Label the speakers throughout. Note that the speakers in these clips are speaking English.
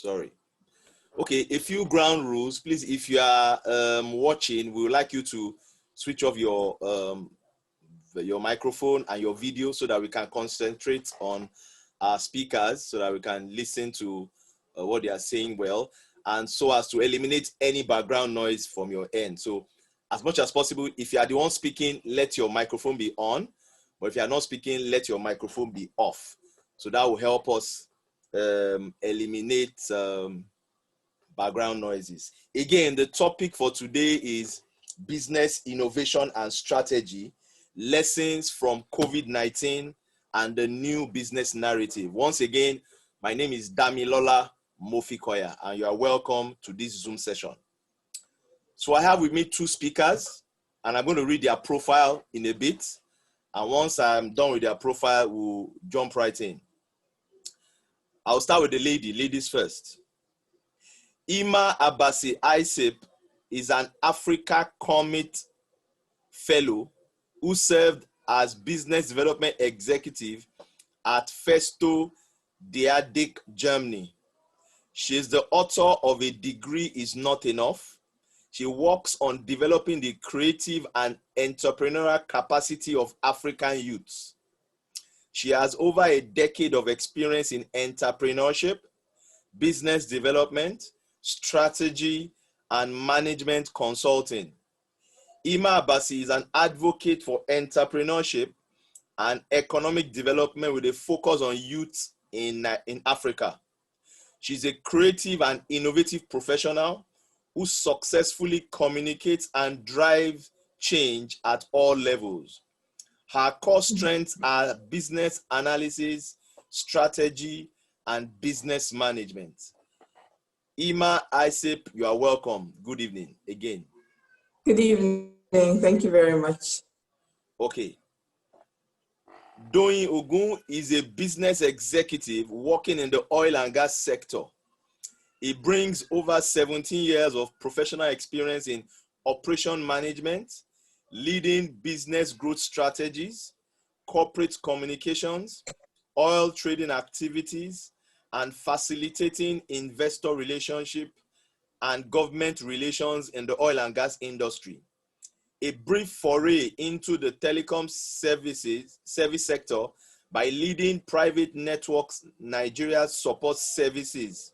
Speaker 1: Sorry. Okay, a few ground rules. Please, if you are watching, we would like you to switch off your microphone and your video so that we can concentrate on our speakers, so that we can listen to what they are saying well, and so as to eliminate any background noise from your end. So as much as possible, if you are the one speaking, let your microphone be on. But if you are not speaking, let your microphone be off. So that will help us eliminate background noises. Again, the topic for today is business innovation and strategy, lessons from COVID-19 and the new business narrative. Once again, my name is Damilola Mofikoya, and you are welcome to this Zoom session. So I have with me two speakers, and I'm going to read their profile in a bit. And once I'm done with their profile, we'll jump right in. I'll start with the ladies first. Ima Abasi Isip is an Africa Commit Fellow who served as Business Development Executive at Festo Diadik, Germany. She is the author of A Degree is Not Enough. She works on developing the creative and entrepreneurial capacity of African youths. She has over a decade of experience in entrepreneurship, business development, strategy, and management consulting. Ima Abasi is an advocate for entrepreneurship and economic development with a focus on youth in Africa. She's a creative and innovative professional who successfully communicates and drives change at all levels. Her core strengths are business analysis, strategy, and business management. Ima Isip, you are welcome. Good evening again.
Speaker 2: Good evening. Thank you very much.
Speaker 1: Okay. Doyin Ogun is a business executive working in the oil and gas sector. He brings over 17 years of professional experience in operation management, leading business growth strategies, corporate communications, oil trading activities, and facilitating investor relationship and government relations in the oil and gas industry. A brief foray into the telecom service sector by leading Private Networks Nigeria Support Services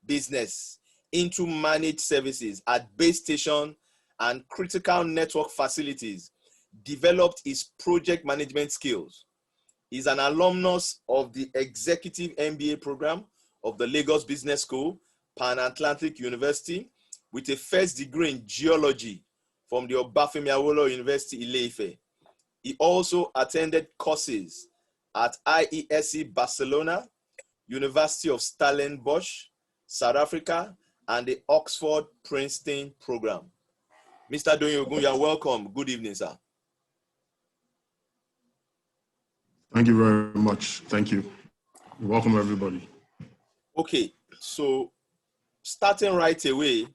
Speaker 1: business into managed services at base station and critical network facilities, developed his project management skills. He's an alumnus of the Executive MBA program of the Lagos Business School, Pan-Atlantic University, with a first degree in geology from the Obafemi Awolowo University, Ile-Ife. He also attended courses at IESE Barcelona, University of Stellenbosch, South Africa, and the Oxford Princeton program. Mr. Doyin Ogun, you are welcome. Good evening, sir.
Speaker 3: Thank you very much. Thank you. Welcome, everybody.
Speaker 1: Okay, so starting right away,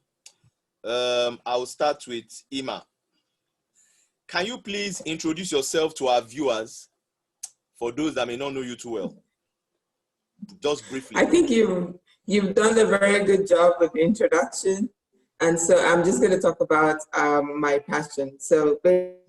Speaker 1: I'll start with Ima. Can you please introduce yourself to our viewers for those that may not know you too well? Just briefly.
Speaker 2: I think you've done a very good job with the introduction. And so I'm just going to talk about my passion. So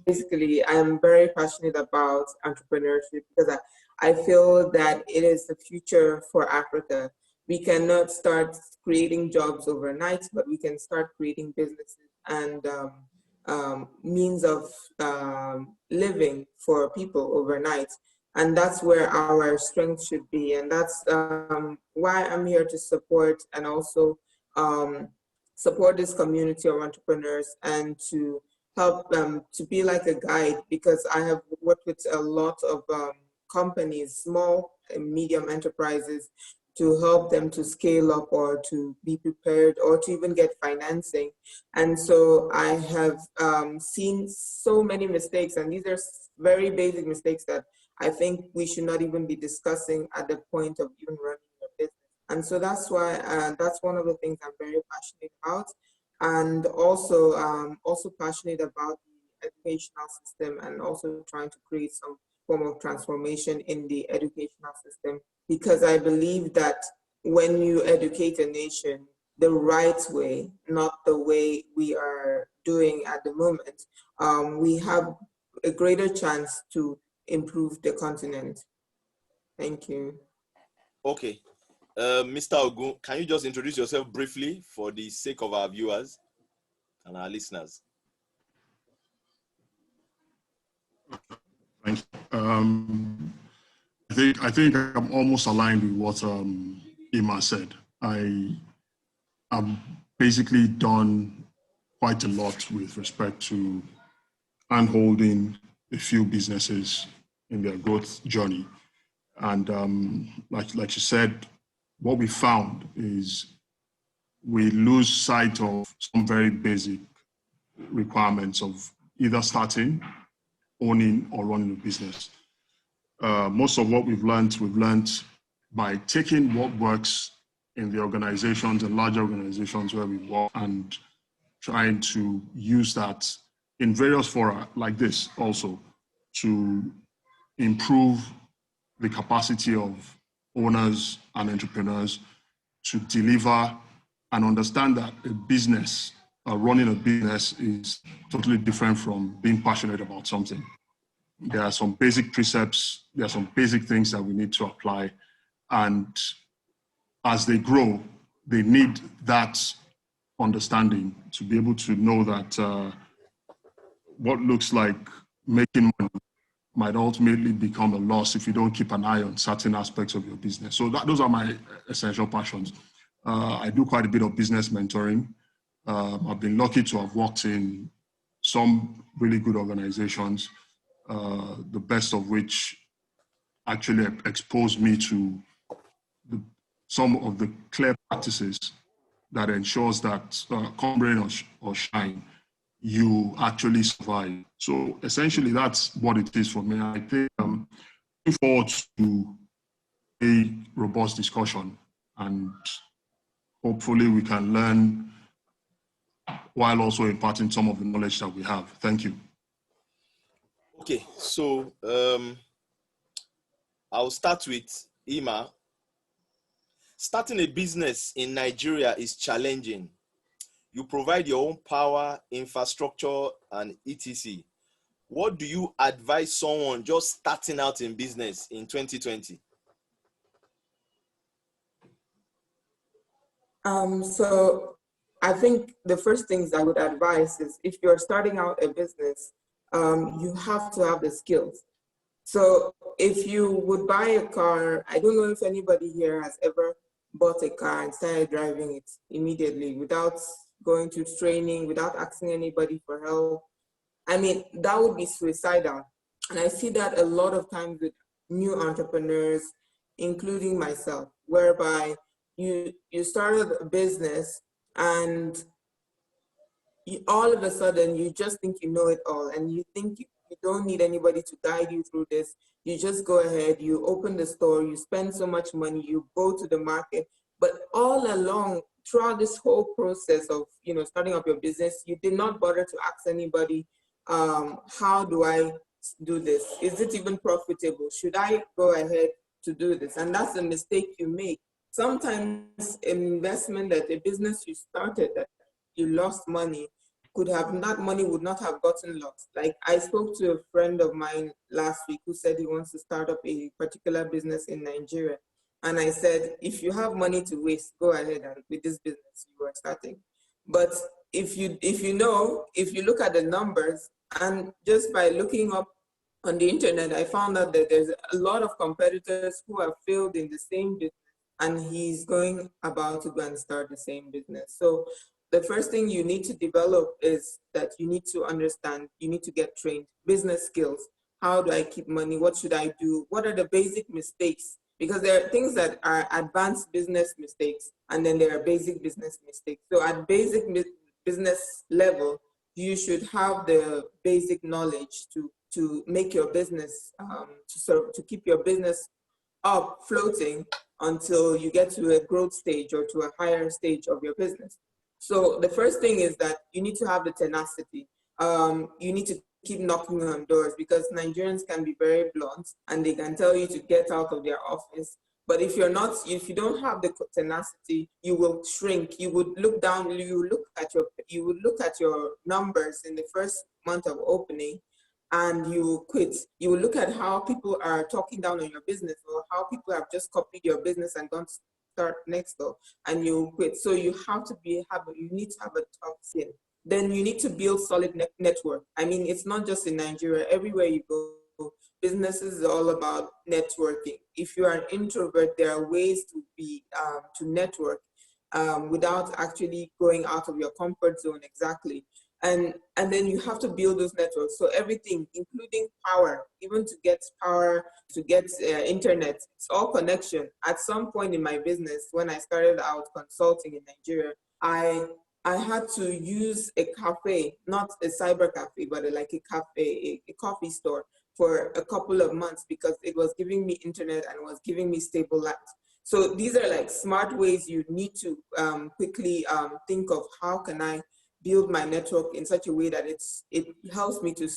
Speaker 2: basically, I'm very passionate about entrepreneurship because I feel that it is the future for Africa. We cannot start creating jobs overnight, but we can start creating businesses and means of living for people overnight. And that's where our strength should be. And that's why I'm here to support and also support this community of entrepreneurs and to help them to be like a guide, because I have worked with a lot of companies, small and medium enterprises, to help them to scale up or to be prepared or to even get financing. And so I have seen so many mistakes, and these are very basic mistakes that I think we should not even be discussing at the point of even running a business. And so that's why, that's one of the things I'm very passionate about. And also, also passionate about the educational system and also trying to create some form of transformation in the educational system, because I believe that when you educate a nation the right way, not the way we are doing at the moment, we have a greater chance to improve the continent. Thank you.
Speaker 1: Okay. Mr. Ogun, can you just introduce yourself briefly for the sake of our viewers and our listeners?
Speaker 3: Thank you. I think I'm almost aligned with what Ima said. I've basically done quite a lot with respect to handholding a few businesses in their growth journey. And like you said, what we found is we lose sight of some very basic requirements of either starting, owning, or running a business. Most of what we've learned by taking what works in the organizations and larger organizations where we work and trying to use that in various fora like this also to improve the capacity of owners and entrepreneurs to deliver and understand that a business, running a business is totally different from being passionate about something. There are some basic precepts, there are some basic things that we need to apply. And as they grow, they need that understanding to be able to know that what looks like making money might ultimately become a loss if you don't keep an eye on certain aspects of your business. So those are my essential passions. I do quite a bit of business mentoring. I've been lucky to have worked in some really good organizations, the best of which actually exposed me to some of the clear practices that ensures that come rain or shine, you actually survive. So essentially, that's what it is for me. I think I'm looking forward to a robust discussion, and hopefully we can learn while also imparting some of the knowledge that we have. Thank you.
Speaker 1: Okay, so I'll start with Ima. Starting a business in Nigeria is challenging. You provide your own power, infrastructure, and etc. What do you advise someone just starting out in business in 2020?
Speaker 2: So I think the first things I would advise is if you're starting out a business, you have to have the skills. So if you would buy a car, I don't know if anybody here has ever bought a car and started driving it immediately without going to training, without asking anybody for help. I mean, that would be suicidal. And I see that a lot of times with new entrepreneurs, including myself, whereby you started a business and all of a sudden you just think you know it all, and you think you don't need anybody to guide you through this. You just go ahead, you open the store, you spend so much money, you go to the market, but all along throughout this whole process of starting up your business, you did not bother to ask anybody, how do I do this? Is it even profitable? Should I go ahead to do this? And that's a mistake you make. Sometimes an investment that a business you started that you lost money, that money would not have gotten lost. Like I spoke to a friend of mine last week who said he wants to start up a particular business in Nigeria. And I said, if you have money to waste, go ahead and with this business you are starting. But if you look at the numbers, and just by looking up on the internet, I found out that there's a lot of competitors who have failed in the same business, and he's going about to go and start the same business. So the first thing you need to develop is that you need to understand, you need to get trained, business skills. How do I keep money? What should I do? What are the basic mistakes? Because there are things that are advanced business mistakes, and then there are basic business mistakes. So at basic business level, you should have the basic knowledge to make your business, to keep your business up floating until you get to a growth stage or to a higher stage of your business. So the first thing is that you need to have the tenacity. You need to keep knocking on doors, because Nigerians can be very blunt and they can tell you to get out of their office. But if you don't have the tenacity, you will shrink. You would look down. You would look at your numbers in the first month of opening, and you will quit. You will look at how people are talking down on your business, or how people have just copied your business and gone to start next door, and you will quit. So you have to you need to have a tough skin. Then you need to build solid network. I mean, it's not just in Nigeria. Everywhere you go, businesses is all about networking. If you are an introvert, there are ways to network without actually going out of your comfort zone exactly. And then you have to build those networks. So everything, including power, even to get power, to get internet, it's all connection. At some point in my business, when I started out consulting in Nigeria, I had to use a cafe, not a cyber cafe, but like a cafe, a coffee store for a couple of months because it was giving me internet and it was giving me stable light. So these are like smart ways you need to quickly think of how can I build my network in such a way that it helps me to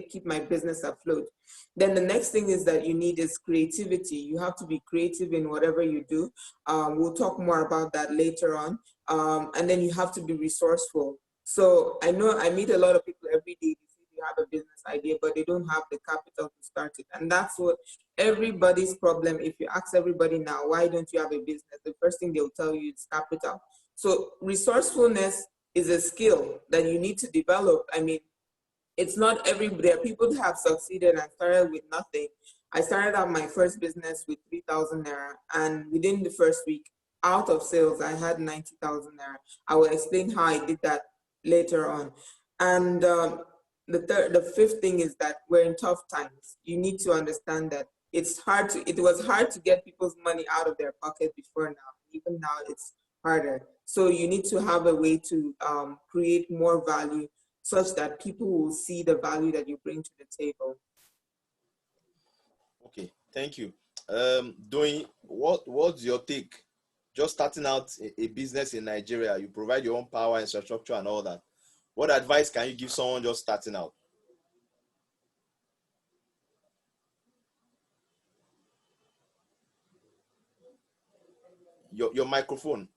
Speaker 2: keep my business afloat. Then the next thing is that you need is creativity. You have to be creative in whatever you do. We'll talk more about that later on. And then you have to be resourceful. So I know I meet a lot of people every day. They say they have a business idea, but they don't have the capital to start it. And that's what everybody's problem. If you ask everybody now, why don't you have a business? The first thing they'll tell you is capital. So resourcefulness is a skill that you need to develop. I mean, it's not there are people who have succeeded and started with nothing. I started out my first business with 3,000 Naira, and within the first week, out of sales, I had 90,000 Naira. I will explain how I did that later on. And the fifth thing is that we're in tough times. You need to understand that it was hard to get people's money out of their pocket before now. Even now, it's harder. So you need to have a way to create more value such that people will see the value that you bring to the table.
Speaker 1: Okay, thank you. Doyin, what's your take? Just starting out a business in Nigeria, you provide your own power, infrastructure, and all that. What advice can you give someone just starting out? Your microphone.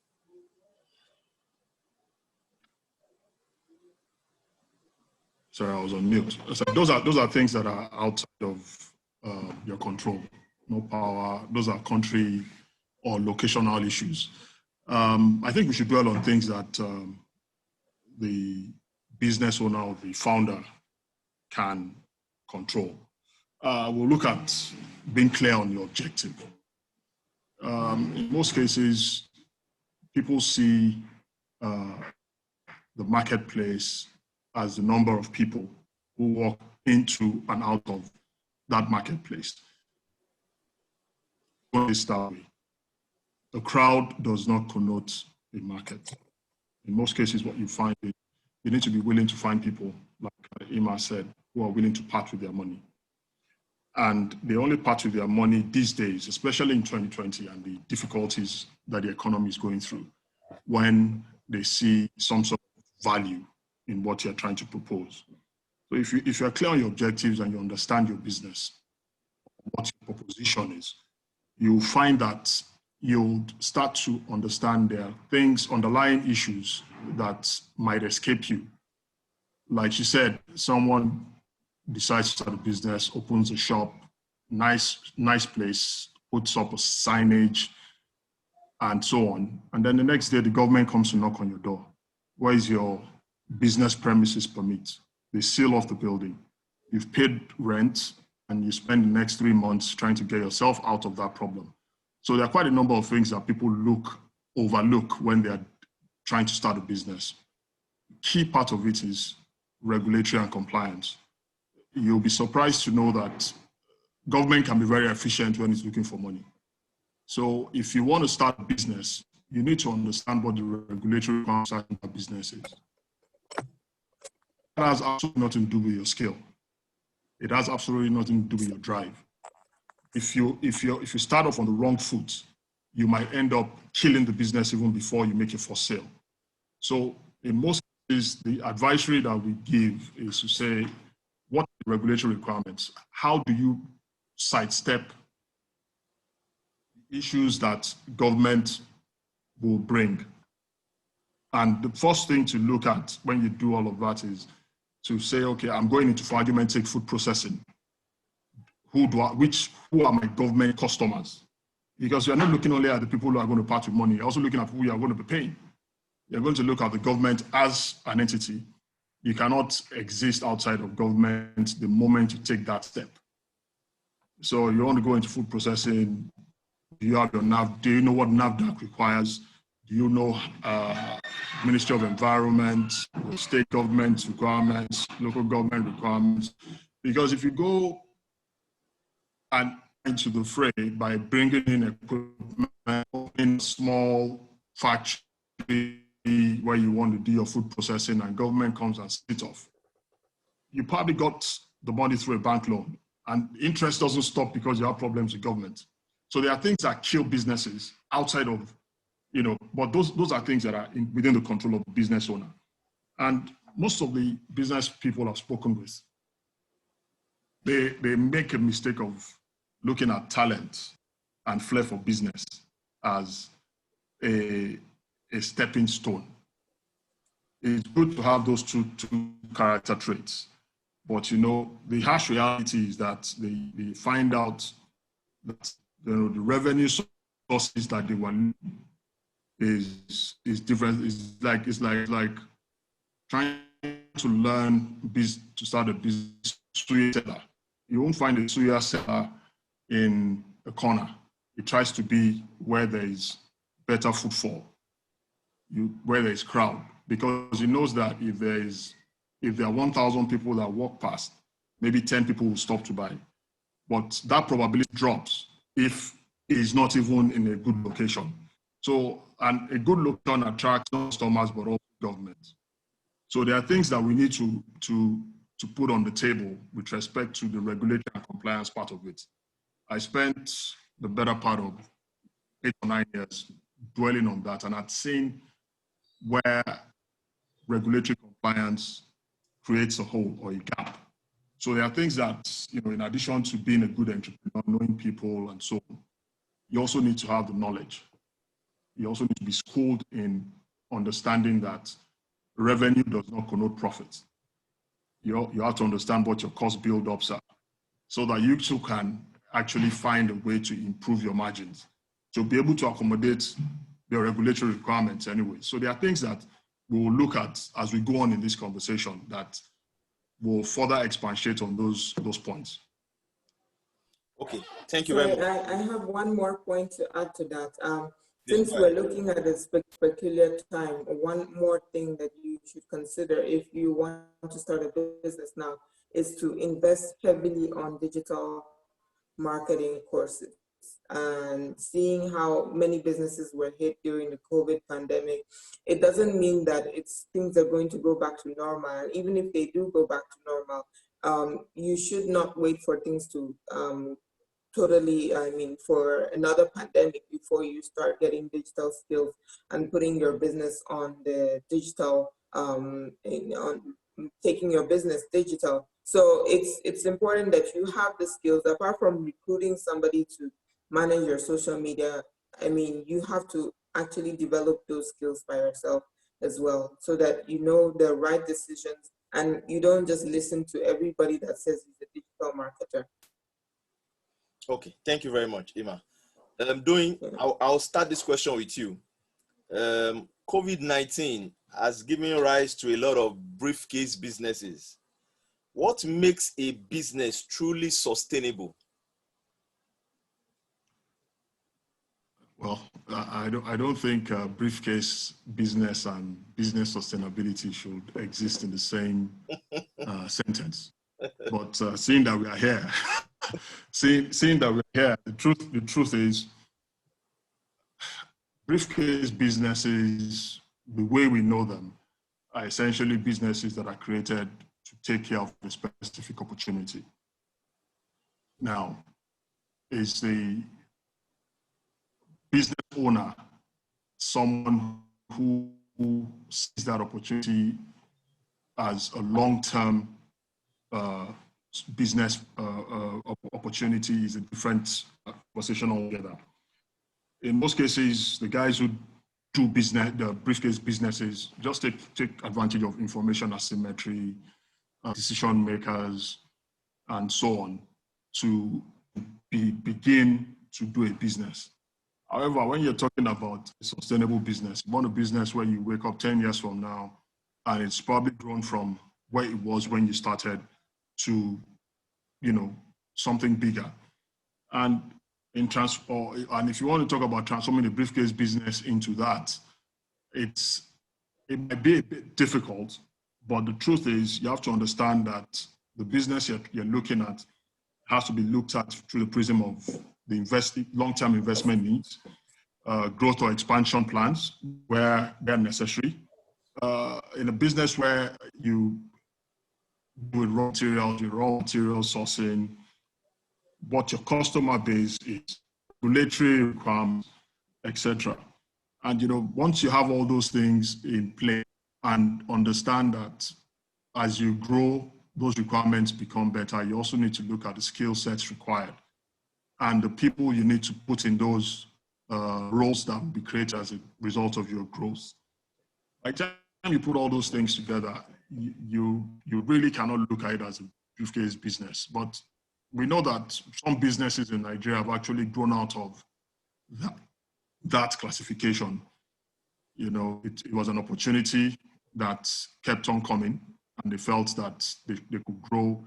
Speaker 3: Sorry, I was on mute. So those are things that are outside of your control. No power. Those are country or locational issues. I think we should dwell on things that the business owner or the founder can control. We'll look at being clear on your objective. In most cases, people see the marketplace as the number of people who walk into and out of that marketplace. The crowd does not connote a market. In most cases, what you find is you need to be willing to find people, like Ima said, who are willing to part with their money. And they only part with their money these days, especially in 2020 and the difficulties that the economy is going through, when they see some sort of value in what you're trying to propose. So if you're clear on your objectives and you understand your business, what your proposition is, you'll find that you'll start to understand there are things, underlying issues that might escape you. Like you said, someone decides to start a business, opens a shop, nice place, puts up a signage, and so on. And then the next day, the government comes to knock on your door. Where is your business premises permit? They seal off the building. You've paid rent, and you spend the next 3 months trying to get yourself out of that problem. So there are quite a number of things that people overlook when they're trying to start a business. Key part of it is regulatory and compliance. You'll be surprised to know that government can be very efficient when it's looking for money. So if you want to start a business, you need to understand what the regulatory requirements of a business is. That has absolutely nothing to do with your skill. It has absolutely nothing to do with your drive. If you start off on the wrong foot, you might end up killing the business even before you make it for sale. So in most cases, the advisory that we give is to say, what are the regulatory requirements? How do you sidestep issues that government will bring. And the first thing to look at when you do all of that is to say, okay, I'm going into, for argument's sake, food processing. Who are my government customers? Because you're not looking only at the people who are going to part with money, you're also looking at who you are going to be paying. You're going to look at the government as an entity. You cannot exist outside of government the moment you take that step. So you want to go into food processing, do you have your NAV? Do you know what NAVDAC requires? Do you know Ministry of Environment, state government requirements, local government requirements? Because if you go and into the fray by bringing in equipment in a small factory where you want to do your food processing and government comes and sits off, you probably got the money through a bank loan, and interest doesn't stop because you have problems with government. So there are things that kill businesses outside of, but those are things that are within the control of the business owner. And most of the business people I've spoken with, they make a mistake of looking at talent and flair for business as a stepping stone. It's good to have those two character traits, but the harsh reality is that they find out that the revenue sources that they want is different. It's like trying to learn to start a business suya seller. You won't find a suya seller in a corner. It tries to be where there is better footfall, where there is crowd, because it knows that if there are 1,000 people that walk past, maybe 10 people will stop to buy. But that probability drops if it is not even in a good location. So, and a good location attracts not customers, but also government. So there are things that we need to put on the table with respect to the regulatory and compliance part of it. I spent the better part of 8 or 9 years dwelling on that, and I'd seen where regulatory compliance creates a hole or a gap. So there are things that, in addition to being a good entrepreneur, knowing people and so on, you also need to have the knowledge. You also need to be schooled in understanding that revenue does not connote profit. You have to understand what your cost build-ups are so that you too can actually find a way to improve your margins, to be able to accommodate the regulatory requirements anyway. So there are things that we will look at as we go on in this conversation that will further expatiate on those points.
Speaker 1: Okay, thank you very much.
Speaker 2: I have one more point to add to that. Since we're looking at a peculiar time, one more thing that you should consider if you want to start a business now is to invest heavily on digital marketing courses. And seeing how many businesses were hit during the COVID pandemic, it doesn't mean that things are going to go back to normal. And even if they do go back to normal, you should not wait for things to for another pandemic before you start getting digital skills and putting your business on the digital, on taking your business digital. So it's important that you have the skills. Apart from recruiting somebody to manage your social media, you have to actually develop those skills by yourself as well, so that you know the right decisions and you don't just listen to everybody that says he's a digital marketer.
Speaker 1: Okay, thank you very much, Ima. Doyin, I'll start this question with you. COVID-19 has given rise to a lot of briefcase businesses. What makes a business truly sustainable?
Speaker 3: Well, I don't think briefcase business and business sustainability should exist in the same sentence. But seeing that we are here, the truth is, briefcase businesses, the way we know them, are essentially businesses that are created to take care of a specific opportunity. Now, is the business owner someone who sees that opportunity as a long-term business opportunity? Is a different conversation altogether. in most cases, the guys who do business, the briefcase businesses, just take advantage of information asymmetry, decision makers, and so on, to begin to do a business. However, when you're talking about a sustainable business, you want a business where you wake up 10 years from now, and it's probably grown from where it was when you started to, something bigger. And and if you want to talk about transforming the briefcase business into that, it might be a bit difficult, but the truth is you have to understand that the business you're looking at has to be looked at through the prism of the long-term investment needs, growth or expansion plans where they're necessary. In a business where you do with raw material sourcing, what your customer base is, regulatory requirements, etc. And once you have all those things in play and understand that as you grow, those requirements become better, you also need to look at the skill sets required and the people you need to put in those roles that will be created as a result of your growth. By the time you put all those things together, you really cannot look at it as a briefcase business. But we know that some businesses in Nigeria have actually grown out of that classification. It was an opportunity that kept on coming, and they felt that they could grow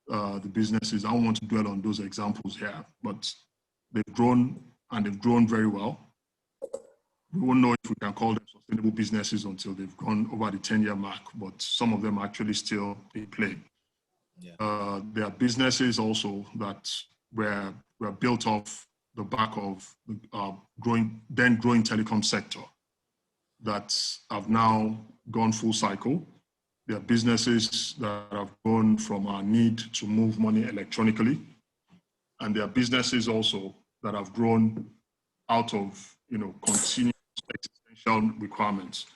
Speaker 3: the businesses. I don't want to dwell on those examples here, but they've grown, and they've grown very well. We won't know if we can call them sustainable businesses until they've gone over the 10-year mark, but some of them are actually still in play. Yeah. There are businesses also that were built off the back of the growing telecom sector that have now gone full cycle. There are businesses that have gone from our need to move money electronically. And there are businesses also that have grown out of, continuous existential requirements.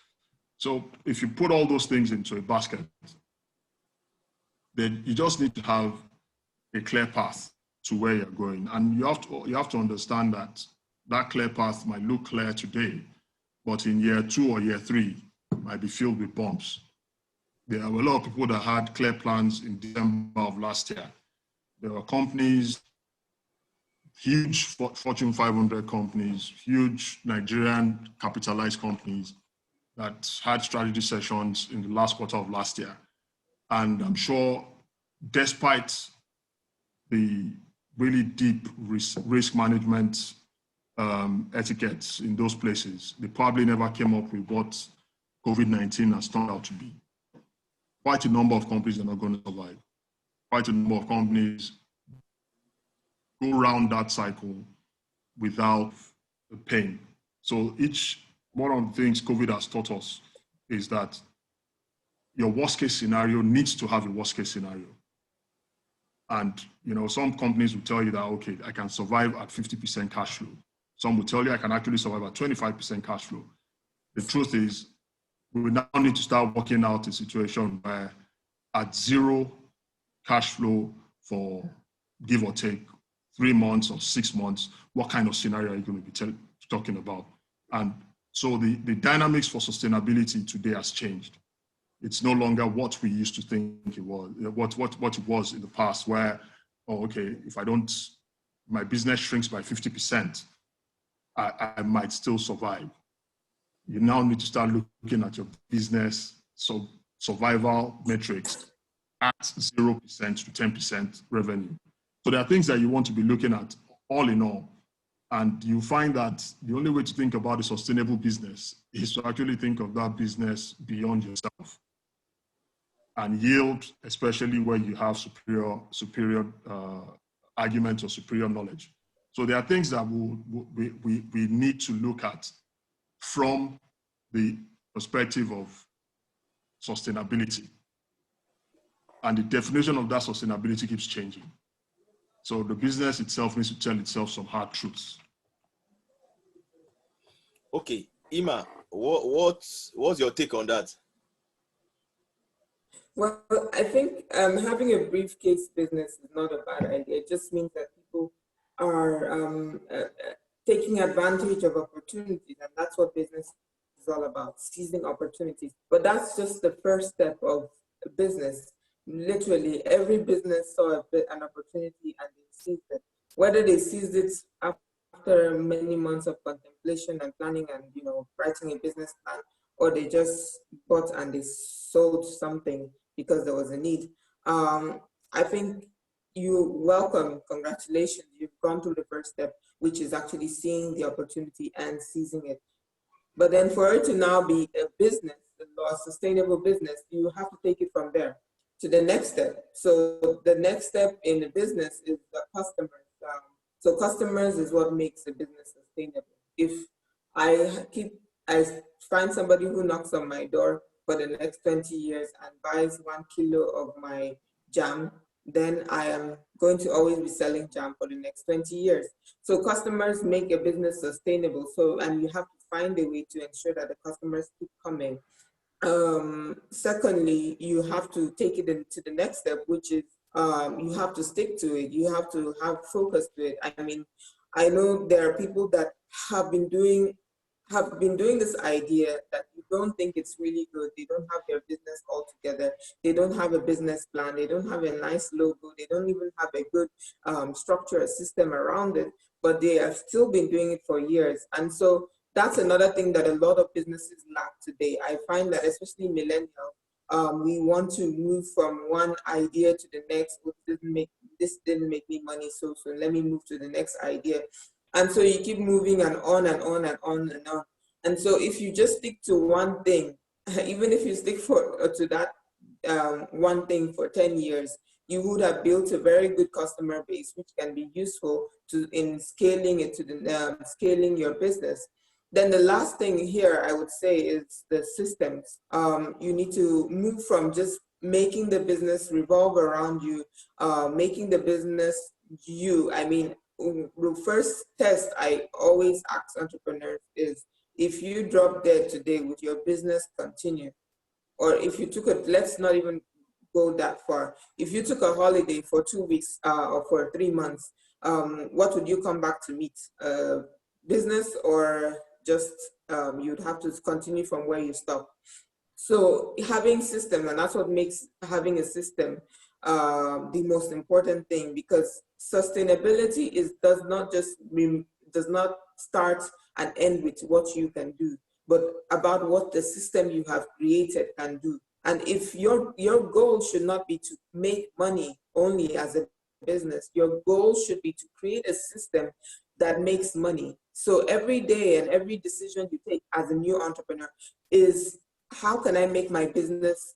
Speaker 3: So if you put all those things into a basket, then you just need to have a clear path to where you're going. And you have to understand that clear path might look clear today, but in year 2 or year 3 might be filled with bumps. There are a lot of people that had clear plans in December of last year. There were companies, huge Fortune 500 companies, huge Nigerian capitalized companies that had strategy sessions in the last quarter of last year. And I'm sure despite the really deep risk management etiquettes in those places, they probably never came up with what COVID-19 has turned out to be. Quite a number of companies are not going to survive. Quite a number of companies go around that cycle without the pain. So one of the things COVID has taught us is that your worst case scenario needs to have a worst case scenario. And some companies will tell you that, okay, I can survive at 50% cash flow. Some will tell you I can actually survive at 25% cash flow. The truth is, we now need to start working out a situation where at 0 cash flow for give or take 3 months or 6 months, what kind of scenario are you going to be talking about? And so the dynamics for sustainability today has changed. It's no longer what we used to think it was, what it was in the past, where, okay, if my business shrinks by 50%, I might still survive. You now need to start looking at your business survival metrics at 0% to 10% revenue. So there are things that you want to be looking at all in all. And you find that the only way to think about a sustainable business is to actually think of that business beyond yourself and yield, especially where you have superior arguments or superior knowledge. So there are things that we need to look at from the perspective of sustainability. And the definition of that sustainability keeps changing. So the business itself needs to tell itself some hard truths.
Speaker 1: Okay, Ima, what's your take on that?
Speaker 2: Well, I think having a briefcase business is not a bad idea. It just means that people are taking advantage of opportunities, and that's what business is all about, seizing opportunities. But that's just the first step of business. Literally, every business saw an opportunity and they seized it. Whether they seized it after many months of contemplation and planning and writing a business plan, or they just bought and they sold something because there was a need. I think you welcome, congratulations, you've gone through the first step, which is actually seeing the opportunity and seizing it. But then for it to now be a business, a sustainable business, you have to take it from there to the next step. So the next step in the business is the customers. So customers is what makes a business sustainable. If I find somebody who knocks on my door for the next 20 years and buys 1 kilo of my jam, then I am going to always be selling jam for the next 20 years. So customers make a business sustainable. And you have to find a way to ensure that the customers keep coming. Secondly, you have to take it into the next step, which is you have to stick to it. You have to have focus to it. I mean, I know there are people that have been doing this idea that you don't think it's really good. They don't have their business all together. They don't have a business plan. They don't have a nice logo. They don't even have a good structure, a system around it, but they have still been doing it for years. And so that's another thing that a lot of businesses lack today. I find that especially millennials, we want to move from one idea to the next. This didn't make me money, so let me move to the next idea. And so you keep moving and on and on and on and on. And so if you just stick to one thing, even if you stick to that one thing for 10 years, you would have built a very good customer base, which can be useful in scaling it to the scaling your business. Then the last thing here I would say is the systems. You need to move from just making the business revolve around you, making the business you. I mean, the first test I always ask entrepreneurs is, if you drop dead today, would your business continue? Or if you took let's not even go that far. If you took a holiday for 2 weeks or for 3 months, what would you come back to meet? Business, or just you'd have to continue from where you stopped? So having system, and that's what makes having a system the most important thing, because sustainability does not start and end with what you can do, but about what the system you have created can do. And if your goal should not be to make money only as a business, your goal should be to create a system that makes money. So every day and every decision you take as a new entrepreneur is, how can I make my business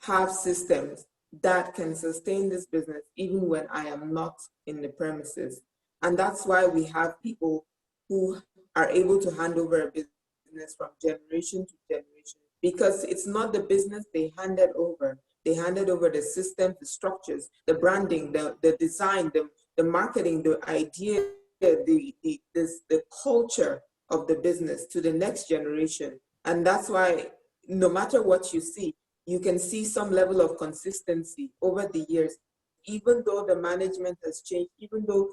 Speaker 2: have systems that can sustain this business even when I am not in the premises? And that's why we have people who are able to hand over a business from generation to generation, because it's not the business they handed over. They handed over the systems, the structures, the branding, the design, the marketing, the idea, the culture of the business to the next generation. And that's why no matter what you see, you can see some level of consistency over the years, even though the management has changed, even though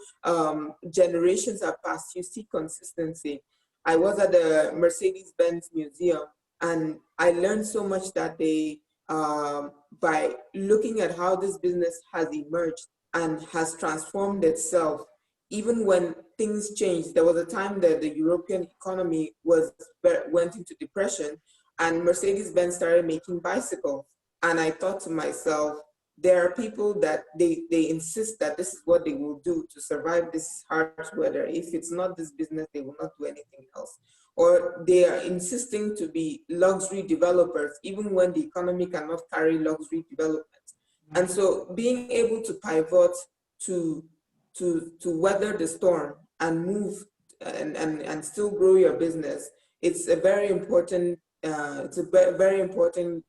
Speaker 2: generations have passed, you see consistency. I was at the Mercedes-Benz Museum, and I learned so much that day by looking at how this business has emerged and has transformed itself. Even when things changed, there was a time that the European economy went into depression, and Mercedes-Benz started making bicycles. And I thought to myself, there are people that they insist that this is what they will do to survive this harsh weather. If it's not this business, they will not do anything else. Or they are insisting to be luxury developers, even when the economy cannot carry luxury development. And so being able to pivot to weather the storm and move and still grow your business, it's a very important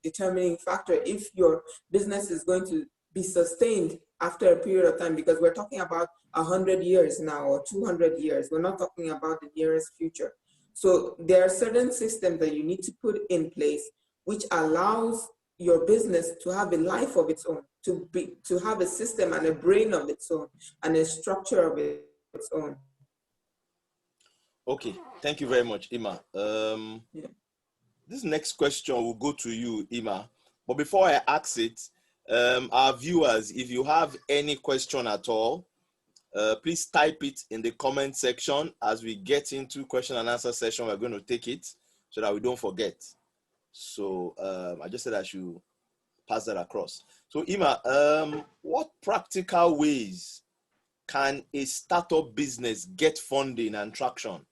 Speaker 2: determining factor if your business is going to be sustained after a period of time, because we're talking about 100 years now or 200 years. We're not talking about the nearest future. So there are certain systems that you need to put in place which allows your business to have a life of its own, to have a system and a brain of its own and a structure of its own.
Speaker 1: Okay, thank you very much, Ima.
Speaker 2: Yeah.
Speaker 1: This next question will go to you, Ima. But before I ask it, our viewers, if you have any question at all, please type it in the comment section. As we get into question and answer session, we're going to take it so that we don't forget. So I just said I should pass that across. So Ima, what practical ways can a startup business get funding and traction?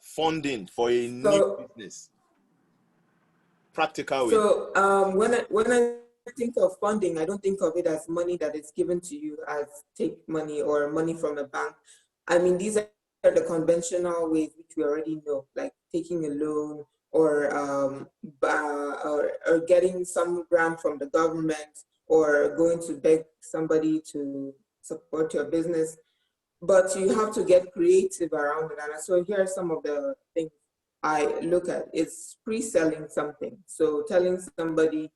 Speaker 1: Funding for a new business. Practical way.
Speaker 2: So when I think of funding, I don't think of it as money that is given to you as take money or money from a bank. I mean, these are the conventional ways which we already know, like taking a loan or getting some grant from the government or going to beg somebody to support your business. But you have to get creative around it. And so here are some of the things I look at. It's pre-selling something. So telling somebody,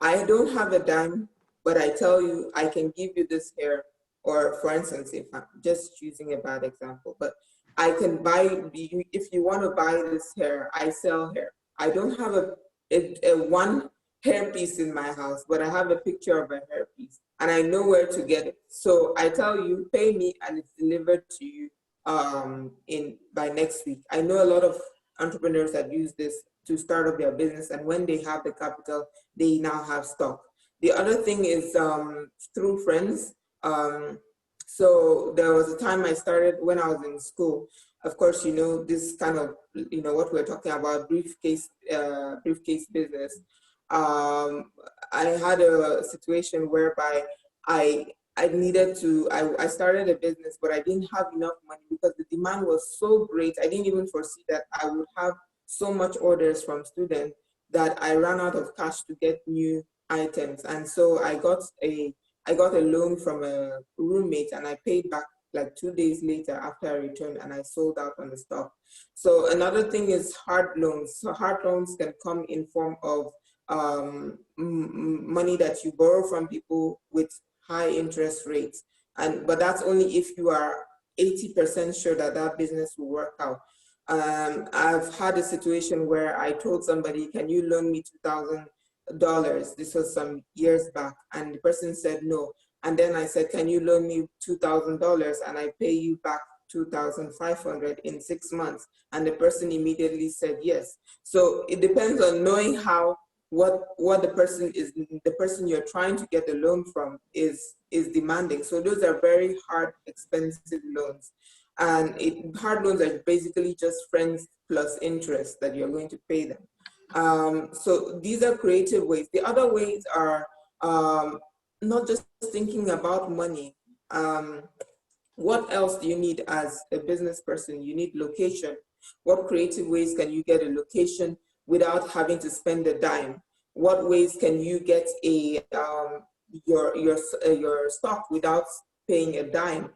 Speaker 2: I don't have a dime, but I tell you, I can give you this hair. Or for instance, if I'm just using a bad example, but I can buy, if you want to buy this hair, I sell hair. I don't have a one hairpiece in my house, but I have a picture of a hairpiece and I know where to get it. So I tell you, pay me and it's delivered to you by next week. I know a lot of entrepreneurs that use this to start up their business, and when they have the capital, they now have stock. The other thing is through friends. So there was a time I started when I was in school. Of course, you know, this kind of, you know, what we're talking about, briefcase business. I had a situation whereby I needed to, I started a business, but I didn't have enough money because the demand was so great. I didn't even foresee that I would have so much orders from students that I ran out of cash to get new items. And so I got a loan from a roommate and I paid back like 2 days later after I returned, and I sold out on the stock. So another thing is hard loans. So hard loans can come in form of money that you borrow from people with high interest rates, but that's only if you are 80% sure that that business will work out. I've had a situation where I told somebody, can you loan me $2,000? This was some years back, and the person said no. And then I said, can you loan me $2,000 and I pay you back 2,500 in 6 months? And the person immediately said yes. So it depends on knowing how what the person you're trying to get the loan from is demanding. So those are very hard, expensive loans. And hard loans are basically just friends plus interest that you're going to pay them. So these are creative ways. The other ways are not just thinking about money. What else do you need as a business person? You need location. What creative ways can you get a location without having to spend a dime? What ways can you get your stock without paying a dime?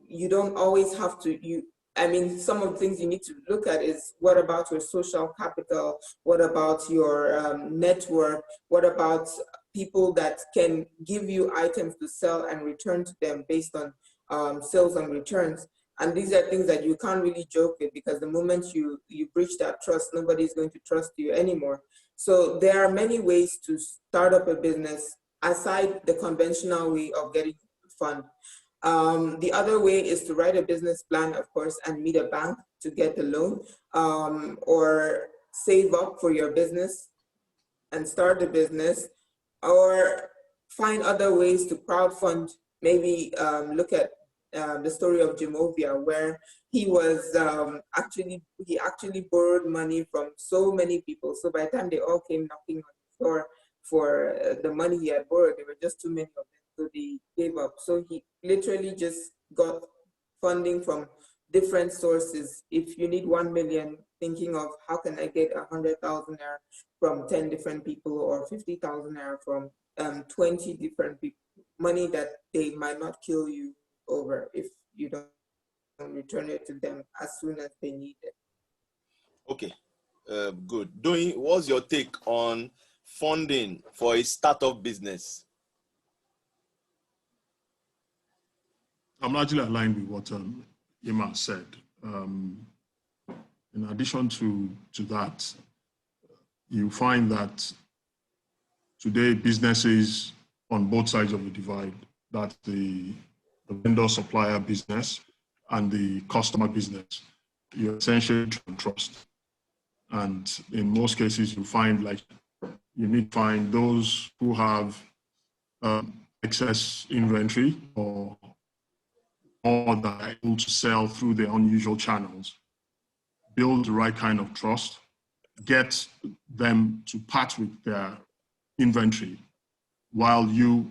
Speaker 2: You don't always have to. I mean, some of the things you need to look at is, what about your social capital? What about your network? What about people that can give you items to sell and return to them based on sales and returns? And these are things that you can't really joke with, because the moment you breach that trust, nobody's going to trust you anymore. So there are many ways to start up a business aside the conventional way of getting fund. The other way is to write a business plan, of course, and meet a bank to get the loan, or save up for your business and start the business, or find other ways to crowdfund. Maybe look at the story of Jimovia, where he was he actually borrowed money from so many people. So by the time they all came knocking on the door for the money he had borrowed, there were just too many of them, so they gave up. So he literally just got funding from different sources. If you need 1 million, thinking of how can I get 100,000 naira from 10 different people, or 50,000 naira from 20 different people, money that they might not kill you over if you don't return it to them as soon as they need it.
Speaker 1: Okay, good. Doyin, what's your take on funding for a startup business?
Speaker 3: I'm largely aligned with what Ima said. In addition to that, you find that today businesses on both sides of the divide, that the vendor-supplier business and the customer business, you essentially trust. And in most cases, you find you need to find those who have excess inventory or that are able to sell through their unusual channels, build the right kind of trust, get them to part with their inventory, while you,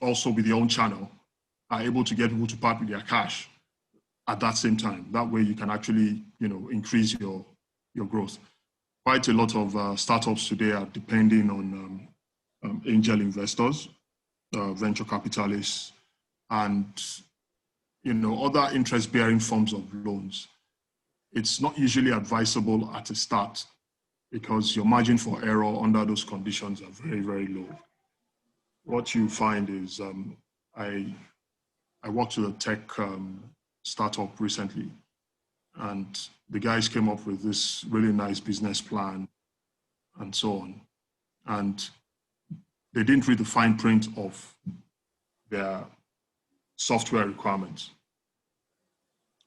Speaker 3: also with your own channel, are able to get people to part with their cash at that same time. That way you can actually, increase your growth. Quite a lot of startups today are depending on angel investors, venture capitalists, and other interest-bearing forms of loans. It's not usually advisable at the start because your margin for error under those conditions are very, very low. What you find is, I worked with a tech startup recently, and the guys came up with this really nice business plan and so on. And they didn't read the fine print of their software requirements.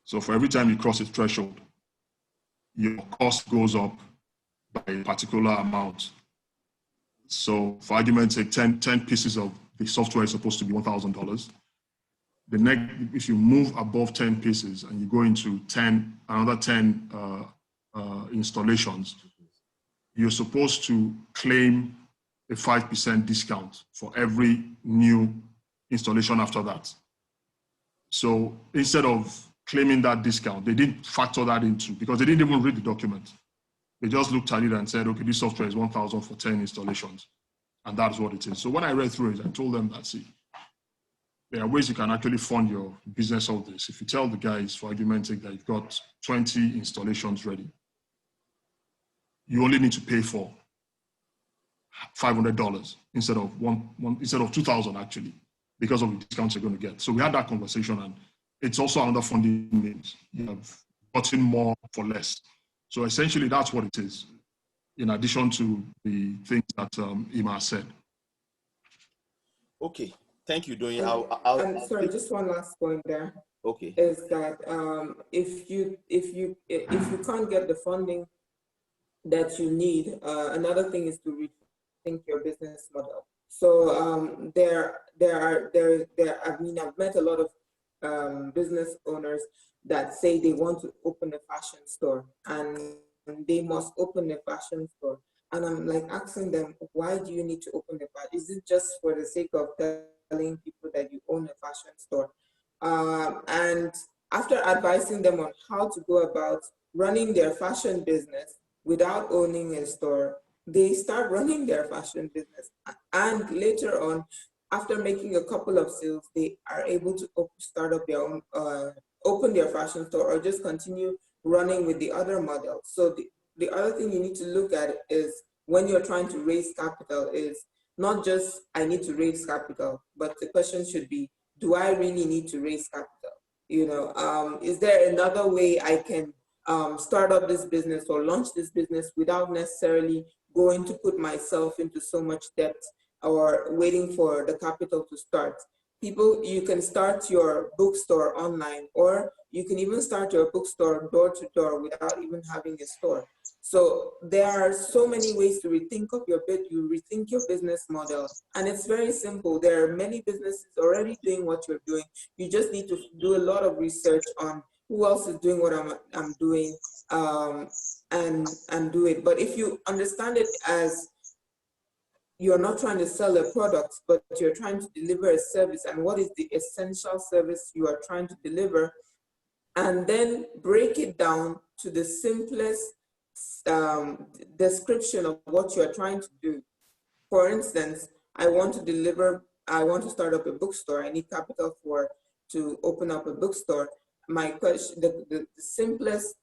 Speaker 3: So for every time you cross a threshold, your cost goes up by a particular amount. So for argument's sake, 10 pieces of the software is supposed to be $1,000. If you move above 10 pieces and you go into another 10 installations, you're supposed to claim a 5% discount for every new installation after that. So instead of claiming that discount, they didn't factor that into, because they didn't even read the document. They just looked at it and said, okay, this software is 1,000 for 10 installations. And that's what it is. So when I read through it, I told them that, see, there are ways you can actually fund your business of this. If you tell the guys, for argument's sake, that you've got 20 installations ready, you only need to pay for $500 instead of $2,000 actually, because of the discounts you're going to get. So we had that conversation, and it's also another funding means. You have gotten more for less. So essentially, that's what it is, in addition to the things that Ima said.
Speaker 1: Okay, thank you, Doyin.
Speaker 2: I'm sorry, just one last point there.
Speaker 1: Okay.
Speaker 2: Is that if you can't get the funding that you need, another thing is to rethink your business model. So I've met a lot of business owners that say they want to open a fashion store, and they must open a fashion store. And I'm like asking them, why do you need to open the fashion? Is it just for the sake of telling people that you own a fashion store? And after advising them on how to go about running their fashion business without owning a store, they start running their fashion business. And later on, after making a couple of sales, they are able to start up their own, open their fashion store, or just continue running with the other model. So the other thing you need to look at is, when you're trying to raise capital, is not just I need to raise capital, but the question should be, do I really need to raise capital? Is there another way I can start up this business or launch this business without necessarily going to put myself into so much debt or waiting for the capital to start? You can start your bookstore online, or you can even start your bookstore door to door without even having a store. So there are so many ways to rethink your business model, and it's very simple. There are many businesses already doing what you're doing. You just need to do a lot of research on who else is doing what I'm doing, and do it. But if you understand it as you're not trying to sell a product, but you're trying to deliver a service, and what is the essential service you are trying to deliver, and then break it down to the simplest description of what you're trying to do. For instance, I want to start up a bookstore. I need capital to open up a bookstore. My question, the simplest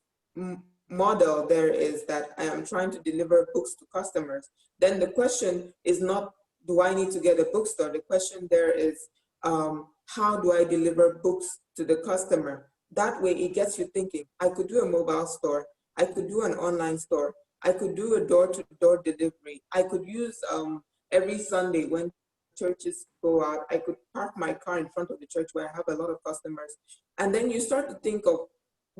Speaker 2: model there is that I am trying to deliver books to customers. Then the question is not, do I need to get a bookstore? The question there is, how do I deliver books to the customer? that way it gets you thinking. I could do a mobile store. I could do an online store. I could do a door-to-door delivery. I could use every Sunday when churches go out, I could park my car in front of the church where I have a lot of customers. And then you start to think of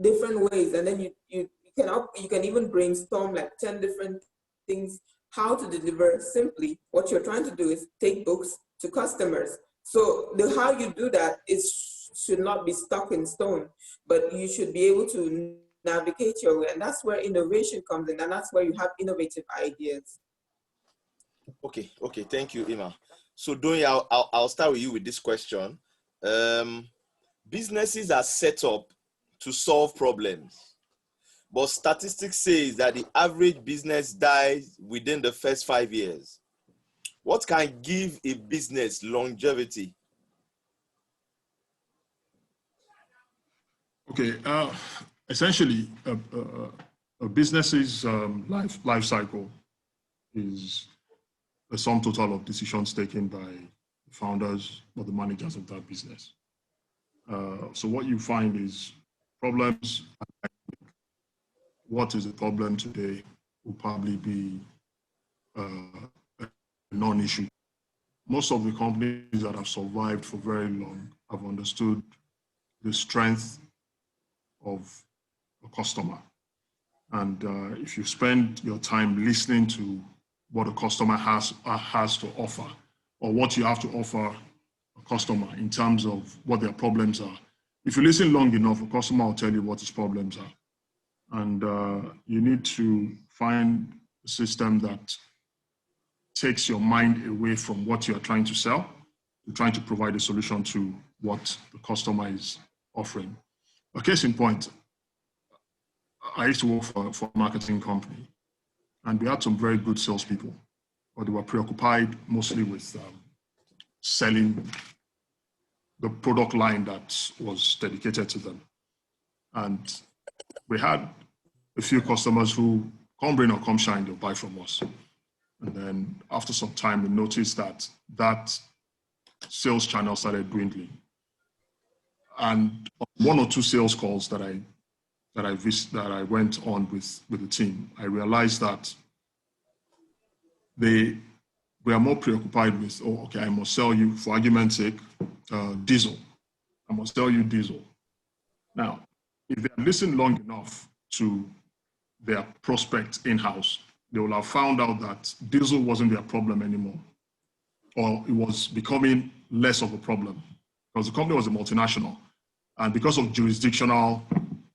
Speaker 2: different ways, and then you can even brainstorm like 10 different things how to deliver simply. What you're trying to do is take books to customers. So the how you do that should not be stuck in stone, but you should be able to navigate your way. And that's where innovation comes in, and that's where you have innovative ideas.
Speaker 1: Okay, thank you, Ima. So Doyin, I'll start with you with this question. Businesses are set up to solve problems, but statistics say that the average business dies within the first 5 years. What can give a business longevity?
Speaker 3: Okay, essentially, a business's life cycle is the sum total of decisions taken by the founders or the managers of that business. So what you find is problems. What is the problem today will probably be a non-issue. Most of the companies that have survived for very long have understood the strength of a customer. And if you spend your time listening to what a customer has to offer, or what you have to offer a customer in terms of what their problems are, if you listen long enough, a customer will tell you what his problems are. And you need to find a system that takes your mind away from what you're trying to sell, to trying to provide a solution to what the customer is offering. A case in point, I used to work for a marketing company, and we had some very good salespeople, but they were preoccupied mostly with selling the product line that was dedicated to them. And we had a few customers who, come rain or come shine, they'll buy from us. And then after some time, we noticed that that sales channel started dwindling. And one or two sales calls that I went on with the team, I realized that they were more preoccupied with, oh, okay, I must sell you, for argument's sake, diesel. I must sell you diesel. Now, if they had listened long enough to their prospects in-house, they will have found out that diesel wasn't their problem anymore, or it was becoming less of a problem because the company was a multinational. And because of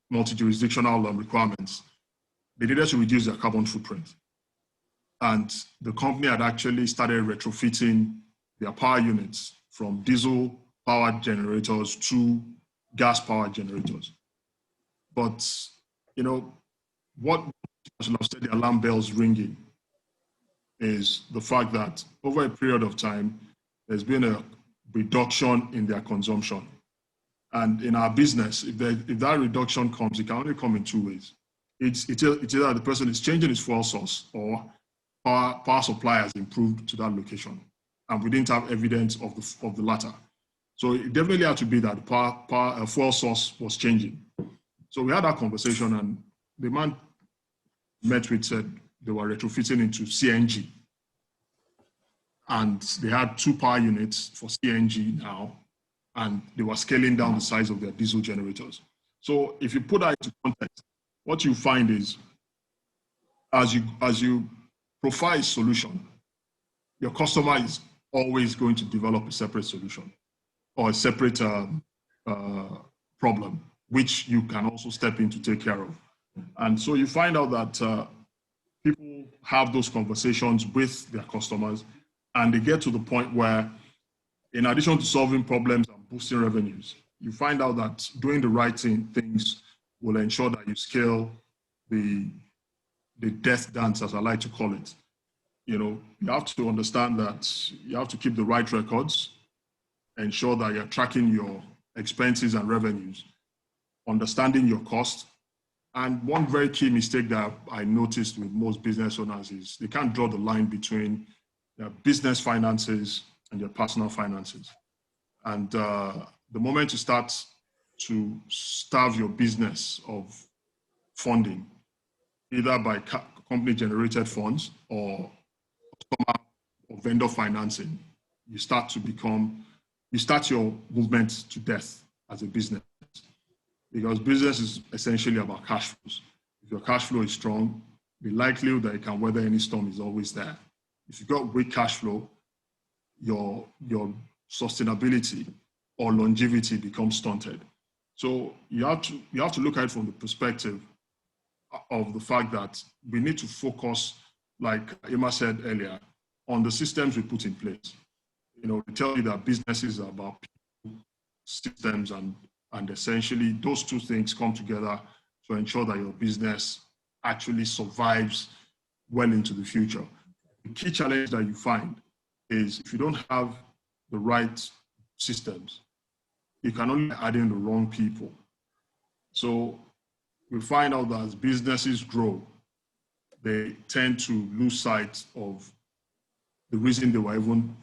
Speaker 3: multi-jurisdictional requirements, they needed to reduce their carbon footprint. And the company had actually started retrofitting their power units from diesel powered generators to gas powered generators. But, you know, what should have set the alarm bells ringing is the fact that over a period of time, there's been a reduction in their consumption. And in our business, if that reduction comes, it can only come in two ways. It's either the person is changing his fuel source, or power supply has improved to that location. And we didn't have evidence of the latter. So it definitely had to be that the fuel source was changing. So we had that conversation, and the man met with said they were retrofitting into CNG. And they had 2 power units for CNG now, and they were scaling down the size of their diesel generators. So if you put that into context, what you find is, as you provide a solution, your customer is always going to develop a separate solution or a separate problem, which you can also step in to take care of. And so you find out that people have those conversations with their customers, and they get to the point where, in addition to solving problems and boosting revenues, you find out that doing the right things will ensure that you scale the death dance, as I like to call it. You know, you have to understand that you have to keep the right records, ensure that you're tracking your expenses and revenues, understanding your cost. And one very key mistake that I noticed with most business owners is they can't draw the line between their business finances and your personal finances. And the moment you start to starve your business of funding, either by company-generated funds or vendor financing, you start your movement to death as a business. Because business is essentially about cash flows. If your cash flow is strong, the likelihood that you can weather any storm is always there. If you've got weak cash flow, your sustainability or longevity becomes stunted. So you have to look at it from the perspective of the fact that we need to focus, like Emma said earlier, on the systems we put in place. You know, we tell you that businesses are about people, systems, and essentially those two things come together to ensure that your business actually survives well into the future. The key challenge that you find is if you don't have the right systems, you can only add in the wrong people. So we find out that as businesses grow, they tend to lose sight of the reason they were even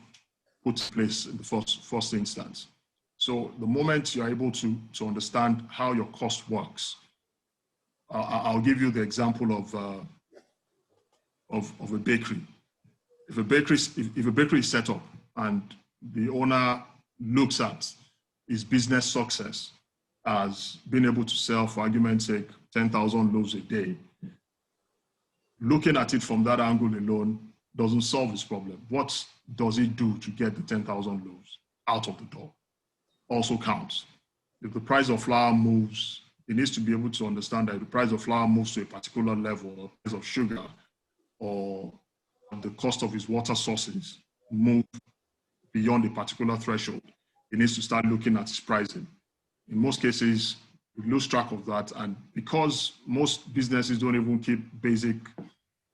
Speaker 3: put in place in the first instance. So the moment you're able to understand how your cost works, I'll give you the example of a bakery. If a bakery is set up and the owner looks at his business success as being able to sell, for argument's sake, 10,000 loaves a day, looking at it from that angle alone doesn't solve his problem. What does he do to get the 10,000 loaves out of the door? Also counts. If the price of flour moves, he needs to be able to understand that if the price of flour moves to a particular level, or the price of sugar, or the cost of his water sources move beyond a particular threshold, he needs to start looking at his pricing. In most cases, we lose track of that, and because most businesses don't even keep basic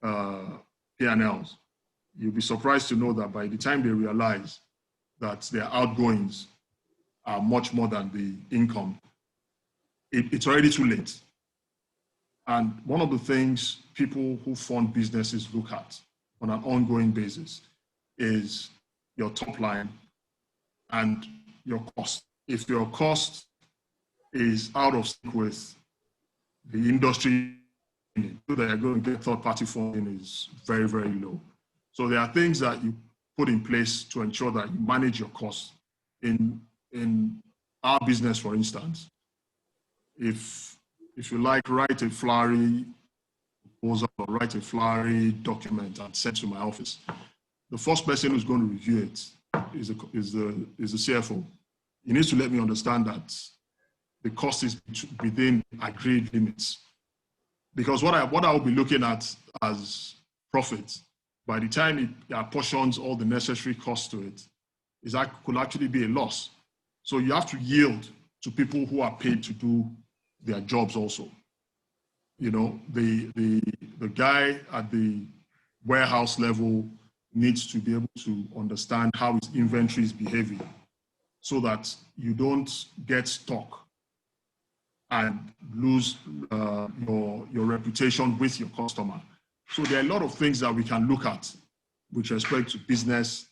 Speaker 3: P&Ls, you'll be surprised to know that by the time they realize that their outgoings are much more than the income, it's already too late. And one of the things people who fund businesses look at on an ongoing basis is your top line and your cost. If your cost is out of sync with the industry, so that you're going to get third-party funding is very, very low. So there are things that you put in place to ensure that you manage your costs. In our business, for instance, if you like, write a flowery proposal or write a flowery document and send to my office, the first person who's going to review it is the CFO. He needs to let me understand that the cost is within agreed limits. Because what I will be looking at as profit, by the time it apportions all the necessary costs to it, could actually be a loss. So you have to yield to people who are paid to do their jobs also. You know, the guy at the warehouse level needs to be able to understand how his inventory is behaving so that you don't get stuck and lose your reputation with your customer. So there are a lot of things that we can look at with respect to business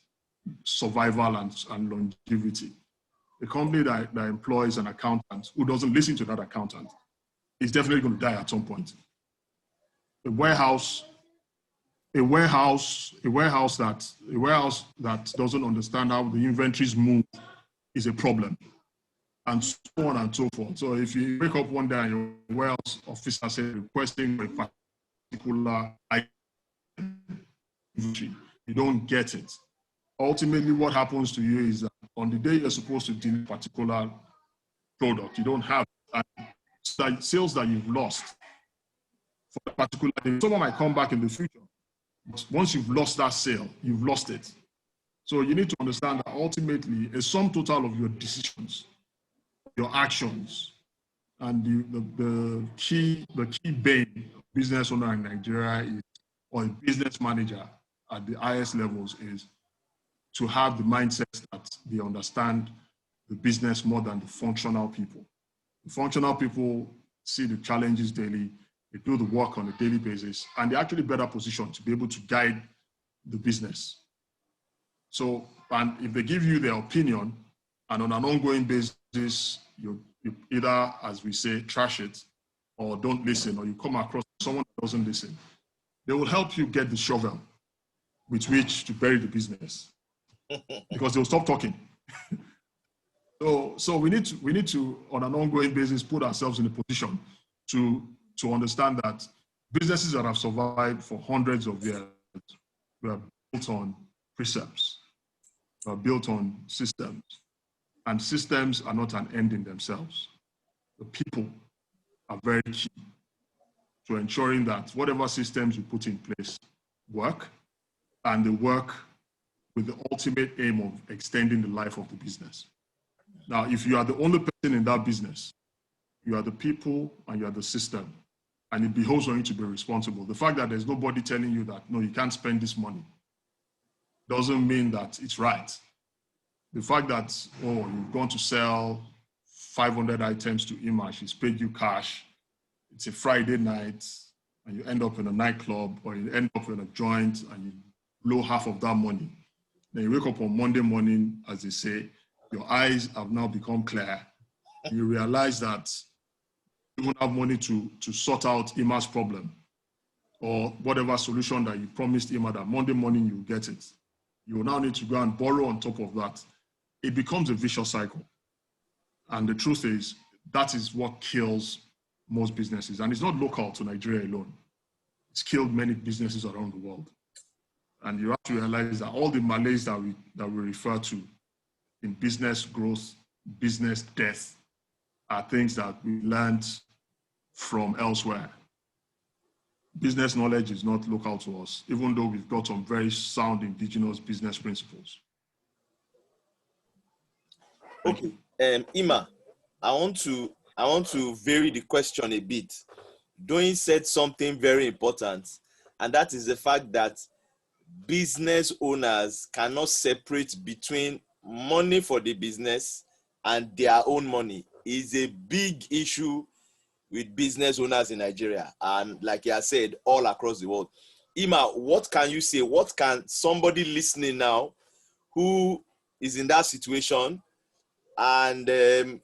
Speaker 3: survival and longevity. A company that employs an accountant who doesn't listen to that accountant is definitely going to die at some point. A warehouse that doesn't understand how the inventories move is a problem, and so on and so forth. So if you wake up one day and your warehouse officer says requesting a particular item, you don't get it. Ultimately, what happens to you is that on the day you're supposed to deal with a particular product, you don't have it. And sales that you've lost for a particular day, someone might come back in the future. But once you've lost that sale, you've lost it. So you need to understand that ultimately, a sum total of your decisions, your actions, and the key bane of business owner in Nigeria is, or a business manager at the highest levels, is to have the mindset that they understand the business more than the functional people. The functional people see the challenges daily, they do the work on a daily basis, and they're actually better positioned to be able to guide the business. So, and if they give you their opinion, and on an ongoing basis, you're you either, as we say, trash it, or don't listen, or you come across someone that doesn't listen. They will help you get the shovel with which to bury the business, because they'll stop talking. So we need to, on an ongoing basis, put ourselves in a position to understand that businesses that have survived for hundreds of years were built on precepts, were built on systems, and systems are not an end in themselves. The people are very key to ensuring that whatever systems you put in place work, and they work with the ultimate aim of extending the life of the business. Now, if you are the only person in that business, you are the people and you are the system, and it behoves on you to be responsible. The fact that there's nobody telling you that, no, you can't spend this money, doesn't mean that it's right. The fact that, oh, you've gone to sell 500 items to Ima, she's paid you cash, it's a Friday night, and you end up in a nightclub, or you end up in a joint and you blow half of that money. Then you wake up on Monday morning, as they say, your eyes have now become clear. You realize that you don't have money to sort out Ima's problem, or whatever solution that you promised Ima that Monday morning you get it. You will now need to go and borrow on top of that. It becomes a vicious cycle. And the truth is, that is what kills most businesses. And it's not local to Nigeria alone. It's killed many businesses around the world. And you have to realize that all the malaise that we refer to in business growth, business death, are things that we learned from elsewhere. Business knowledge is not local to us, even though we've got some very sound indigenous business principles.
Speaker 1: Okay, Ima, I want to vary the question a bit. Doyin said something very important, and that is the fact that business owners cannot separate between money for the business and their own money. Is a big issue with business owners in Nigeria, and like I said, all across the world. Ima, what can you say? What can somebody listening now who is in that situation and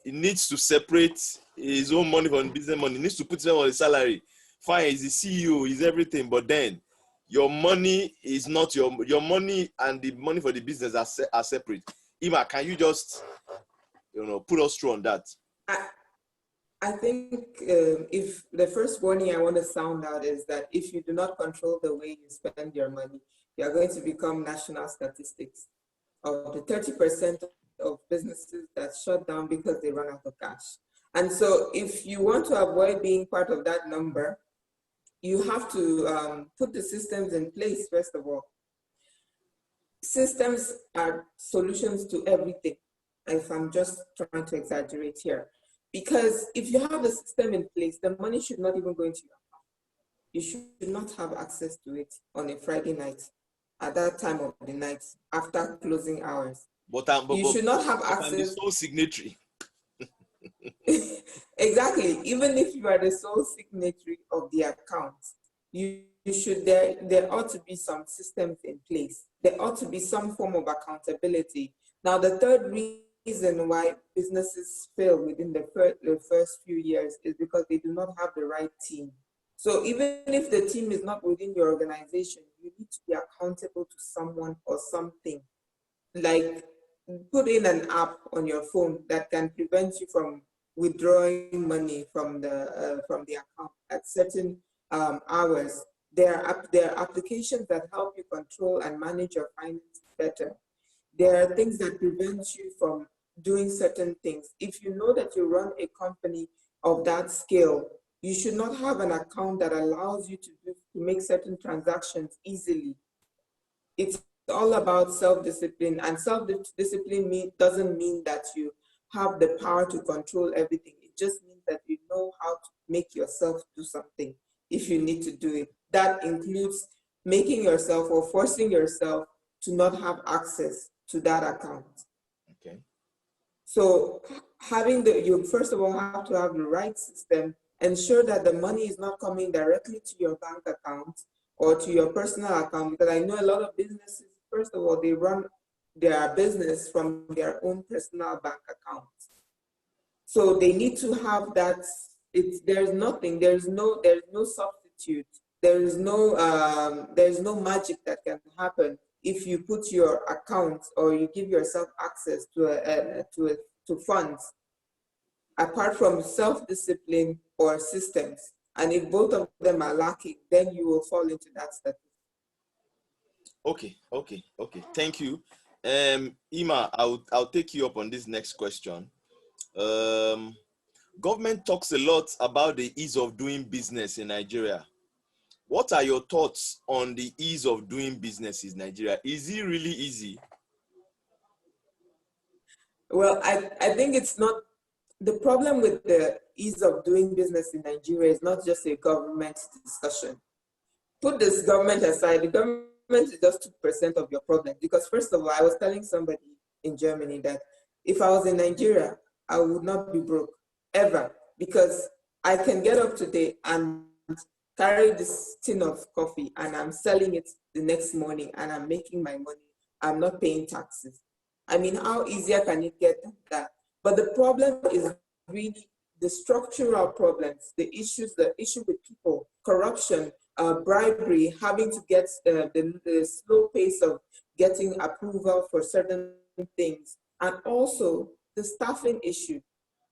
Speaker 1: he needs to separate his own money from business money, he needs to put it on his salary? Fine, he's the CEO, he's everything, but then your money is not your money, and the money for the business are separate. Ima, can you just put us through on that?
Speaker 2: I think if the first warning I want to sound out is that if you do not control the way you spend your money, you are going to become national statistics of the 30% of businesses that shut down because they run out of cash. And so if you want to avoid being part of that number, you have to put the systems in place, first of all. Systems are solutions to everything, if I'm just trying to exaggerate here. Because if you have the system in place, the money should not even go into your account. You should not have access to it on a Friday night, at that time of the night, after closing hours. You should not have access.
Speaker 1: I'm the sole signatory.
Speaker 2: Exactly. Even if you are the sole signatory of the account, you should, there ought to be some systems in place. There ought to be some form of accountability. Now, the third reason why businesses fail within the first few years is because they do not have the right team. So even if the team is not within your organization, you need to be accountable to someone or something. Like put in an app on your phone that can prevent you from withdrawing money from the account at certain hours. There are applications that help you control and manage your finances better. There are things that prevent you from doing certain things. If you know that you run a company of that scale, you should not have an account that allows you to make certain transactions easily. It's all about self-discipline, and self-discipline doesn't mean that you have the power to control everything. It just means that you know how to make yourself do something if you need to do it. That includes making yourself or forcing yourself to not have access to that account.
Speaker 1: Okay.
Speaker 2: So you first of all have to have the right system, ensure that the money is not coming directly to your bank account or to your personal account, because I know a lot of businesses, first of all, they run their business from their own personal bank accounts. So they need to have that. There's no substitute. There's no magic that can happen if you put your account or you give yourself access to funds, apart from self-discipline or systems. And if both of them are lacking, then you will fall into that status.
Speaker 1: Okay. Thank you. Ima, I'll take you up on this next question. Government talks a lot about the ease of doing business in Nigeria. What are your thoughts on the ease of doing business in Nigeria? Is it really easy?
Speaker 2: Well, I think it's not. The problem with the ease of doing business in Nigeria is not just a government discussion. Put this government aside. The government is just 2% of your problem. Because first of all, I was telling somebody in Germany that if I was in Nigeria, I would not be broke ever, because I can get up today and carry this tin of coffee and I'm selling it the next morning and I'm making my money. I'm not paying taxes. I mean, how easier can it get than that? But the problem is really the structural problems, the issue with people, corruption, bribery, having to get the slow pace of getting approval for certain things, and also the staffing issue.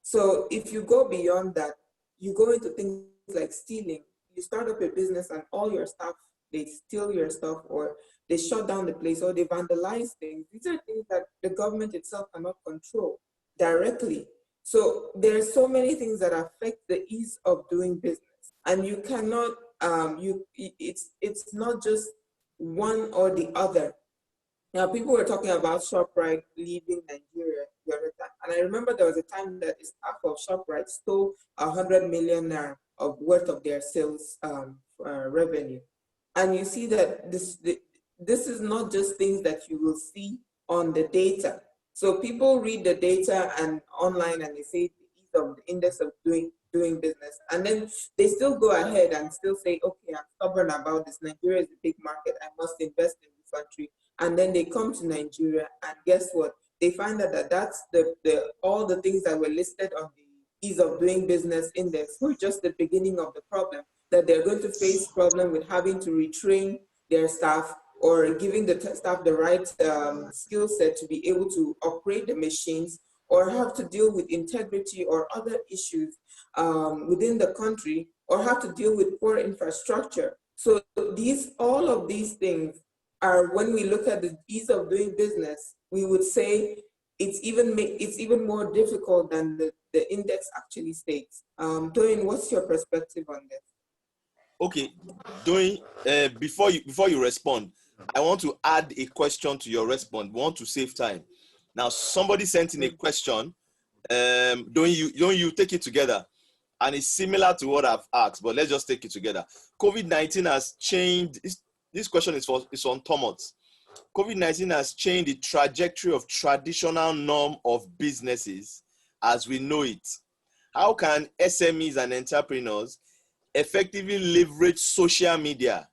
Speaker 2: So if you go beyond that, you go into things like stealing. You start up a business and all your staff, they steal your stuff, or they shut down the place, or they vandalize things. These are things that the government itself cannot control directly. So there are so many things that affect the ease of doing business, and you cannot. It's not just one or the other. Now, people were talking about ShopRite leaving Nigeria the other time, and I remember there was a time that the staff of ShopRite stole 100 million naira of worth of their sales revenue. And you see that this is not just things that you will see on the data. So people read the data and online and they say the ease of the index of doing business. And then they still go ahead and still say, okay, I'm stubborn about this. Nigeria is a big market. I must invest in this country. And then they come to Nigeria and guess what? They find out that that's all the things that were listed on the ease of doing business index were just the beginning of the problem, that they're going to face problem with having to retrain their staff or giving the staff the right skill set to be able to operate the machines, or have to deal with integrity or other issues within the country, or have to deal with poor infrastructure. So all of these things are, when we look at the ease of doing business, we would say it's even more difficult than the index actually states. Doyin, what's your perspective on this?
Speaker 1: Okay, Doyin, before you respond, I want to add a question to your response. We want to save time. Now, somebody sent in a question. Doyin, you take it together, and it's similar to what I've asked, but let's just take it together. COVID-19 has changed. This question is on Thomas. COVID-19 has changed the trajectory of traditional norm of businesses as we know it. How can SMEs and entrepreneurs effectively leverage social media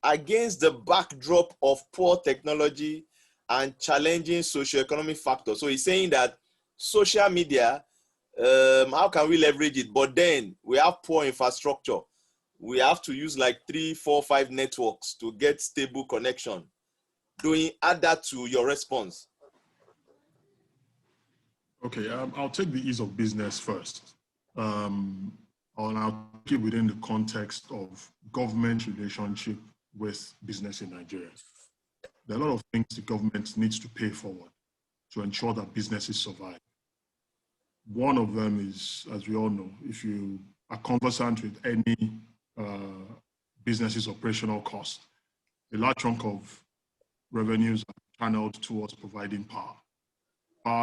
Speaker 1: against the backdrop of poor technology and challenging socioeconomic factors? So he's saying that social media, how can we leverage it? But then we have poor infrastructure. We have to use like 3, 4, 5 networks to get stable connection. Do we add that to your response?
Speaker 3: Okay, I'll take the ease of business first. And I'll take it within the context of government relationship with business in Nigeria. There are a lot of things the government needs to pay forward to ensure that businesses survive. One of them is, as we all know, if you are conversant with any business's operational cost, a large chunk of revenues are channeled towards providing power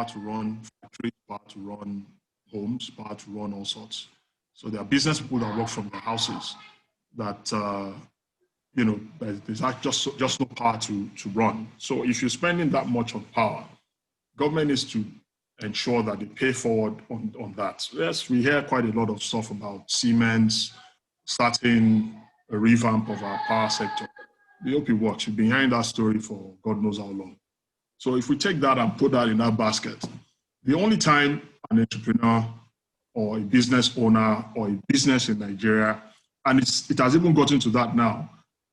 Speaker 3: to run factories, power to run homes, power to run all sorts. So there are business people that work from their houses that, there's just no power to run. So if you're spending that much on power, government needs to ensure that they pay forward on that. Yes, we hear quite a lot of stuff about Siemens starting a revamp of our power sector. We hope it works. We've been hearing that story for God knows how long. So if we take that and put that in that basket, the only time an entrepreneur or a business owner or a business in Nigeria, and it has even gotten to that now,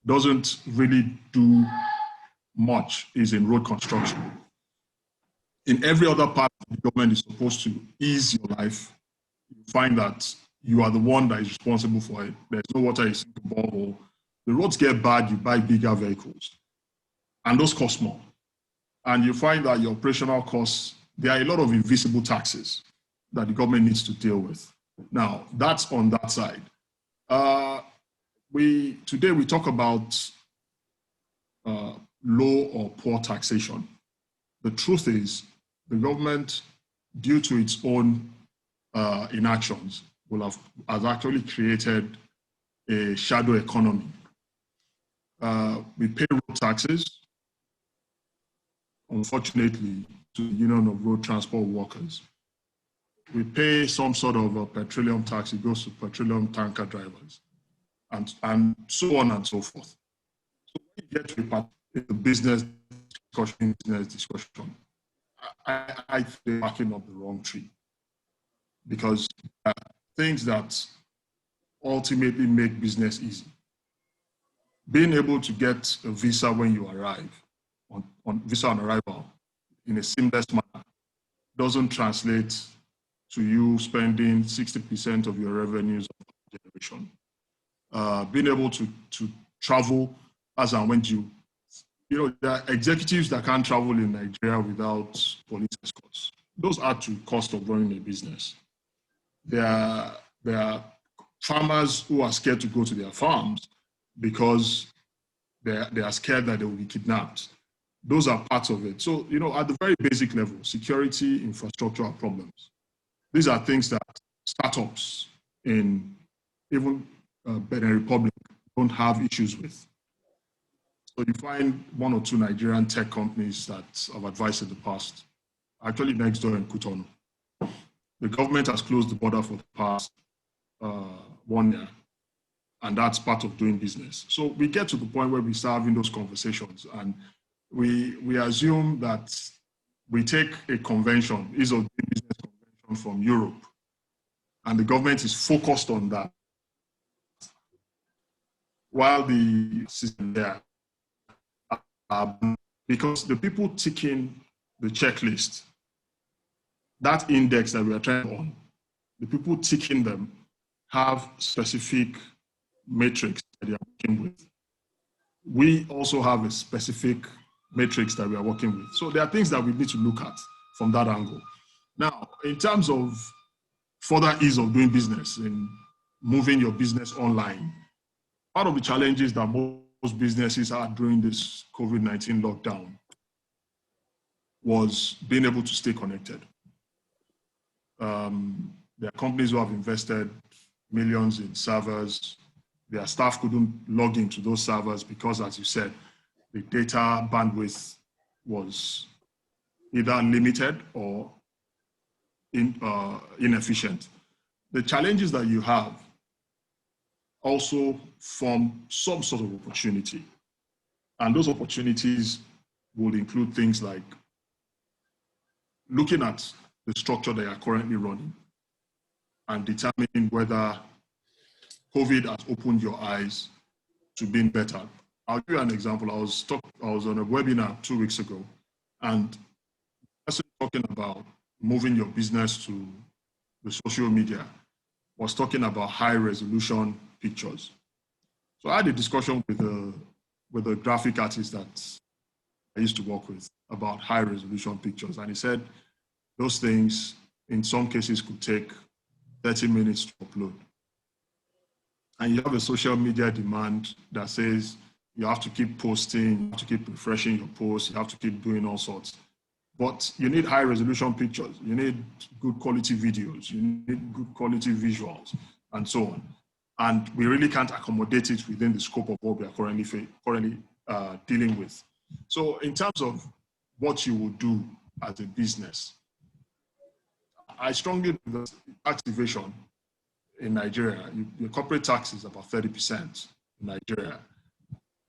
Speaker 3: doesn't really do much, is in road construction. In every other part of the government is supposed to ease your life, you find that you are the one that is responsible for it. There's no water, you sink a borehole. The roads get bad, you buy bigger vehicles, and those cost more. And you find that your operational costs, there are a lot of invisible taxes that the government needs to deal with. Now, that's on that side. Today we talk about low or poor taxation. The truth is, the government, due to its own inactions, has actually created a shadow economy. We pay road taxes, unfortunately, to the Union of Road Transport Workers. We pay some sort of a petroleum tax, it goes to petroleum tanker drivers, and so on and so forth. So when you get to the business discussion, I think they're barking up the wrong tree, because things that ultimately make business easy. Being able to get a visa when you arrive, on visa on arrival, in a seamless manner, doesn't translate to you spending 60% of your revenues on generation. Being able to travel as and when there are executives that can't travel in Nigeria without police escorts. Those add to cost of running a business. There are farmers who are scared to go to their farms because they are scared that they will be kidnapped. Those are parts of it. So, at the very basic level, security, infrastructure are problems. These are things that startups in even Benin Republic don't have issues with. So you find one or two Nigerian tech companies that I've advised in the past, actually next door in Cotonou. The government has closed the border for the past 1 year, and that's part of doing business. So we get to the point where we start having those conversations, and we assume that we take a convention, ease of doing business convention from Europe, and the government is focused on that, while the system there, because the people ticking the checklist, that index that we are trying on, the people ticking them have specific metrics that they are working with. We also have a specific matrix that we are working with. So there are things that we need to look at from that angle. Now, in terms of further ease of doing business and moving your business online, part of the challenges that most businesses had during this COVID-19 lockdown was being able to stay connected. There are companies who have invested millions in servers. Their staff couldn't log into those servers because, as you said, the data bandwidth was either limited or inefficient. The challenges that you have also form some sort of opportunity. And those opportunities would include things like looking at the structure they are currently running and determining whether COVID has opened your eyes to being better. I'll give you an example. I was on a webinar 2 weeks ago, and the person talking about moving your business to the social media was talking about high resolution pictures. So I had a discussion with a graphic artist that I used to work with about high resolution pictures. And he said those things in some cases could take 30 minutes to upload. And you have a social media demand that says you have to keep posting, you have to keep refreshing your posts, you have to keep doing all sorts. But you need high resolution pictures, you need good quality videos, you need good quality visuals, and so on. And we really can't accommodate it within the scope of what we are currently dealing with. So in terms of what you would do as a business, I strongly believe that tax evasion in Nigeria, your corporate tax is about 30% in Nigeria,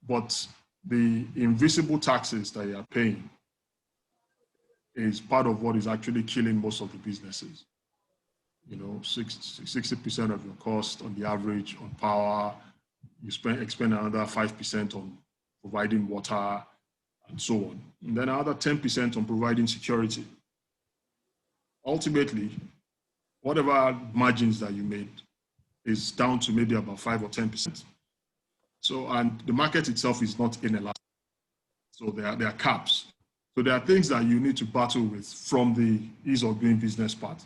Speaker 3: but the invisible taxes that you are paying is part of what is actually killing most of the businesses. You know, 60% of your cost on the average on power. You expend another 5% on providing water and so on. And then another 10% on providing security. Ultimately, whatever margins that you made is down to maybe about 5 or 10%. So, and the market itself is not inelastic. So there are caps. So there are things that you need to battle with from the ease of doing business part.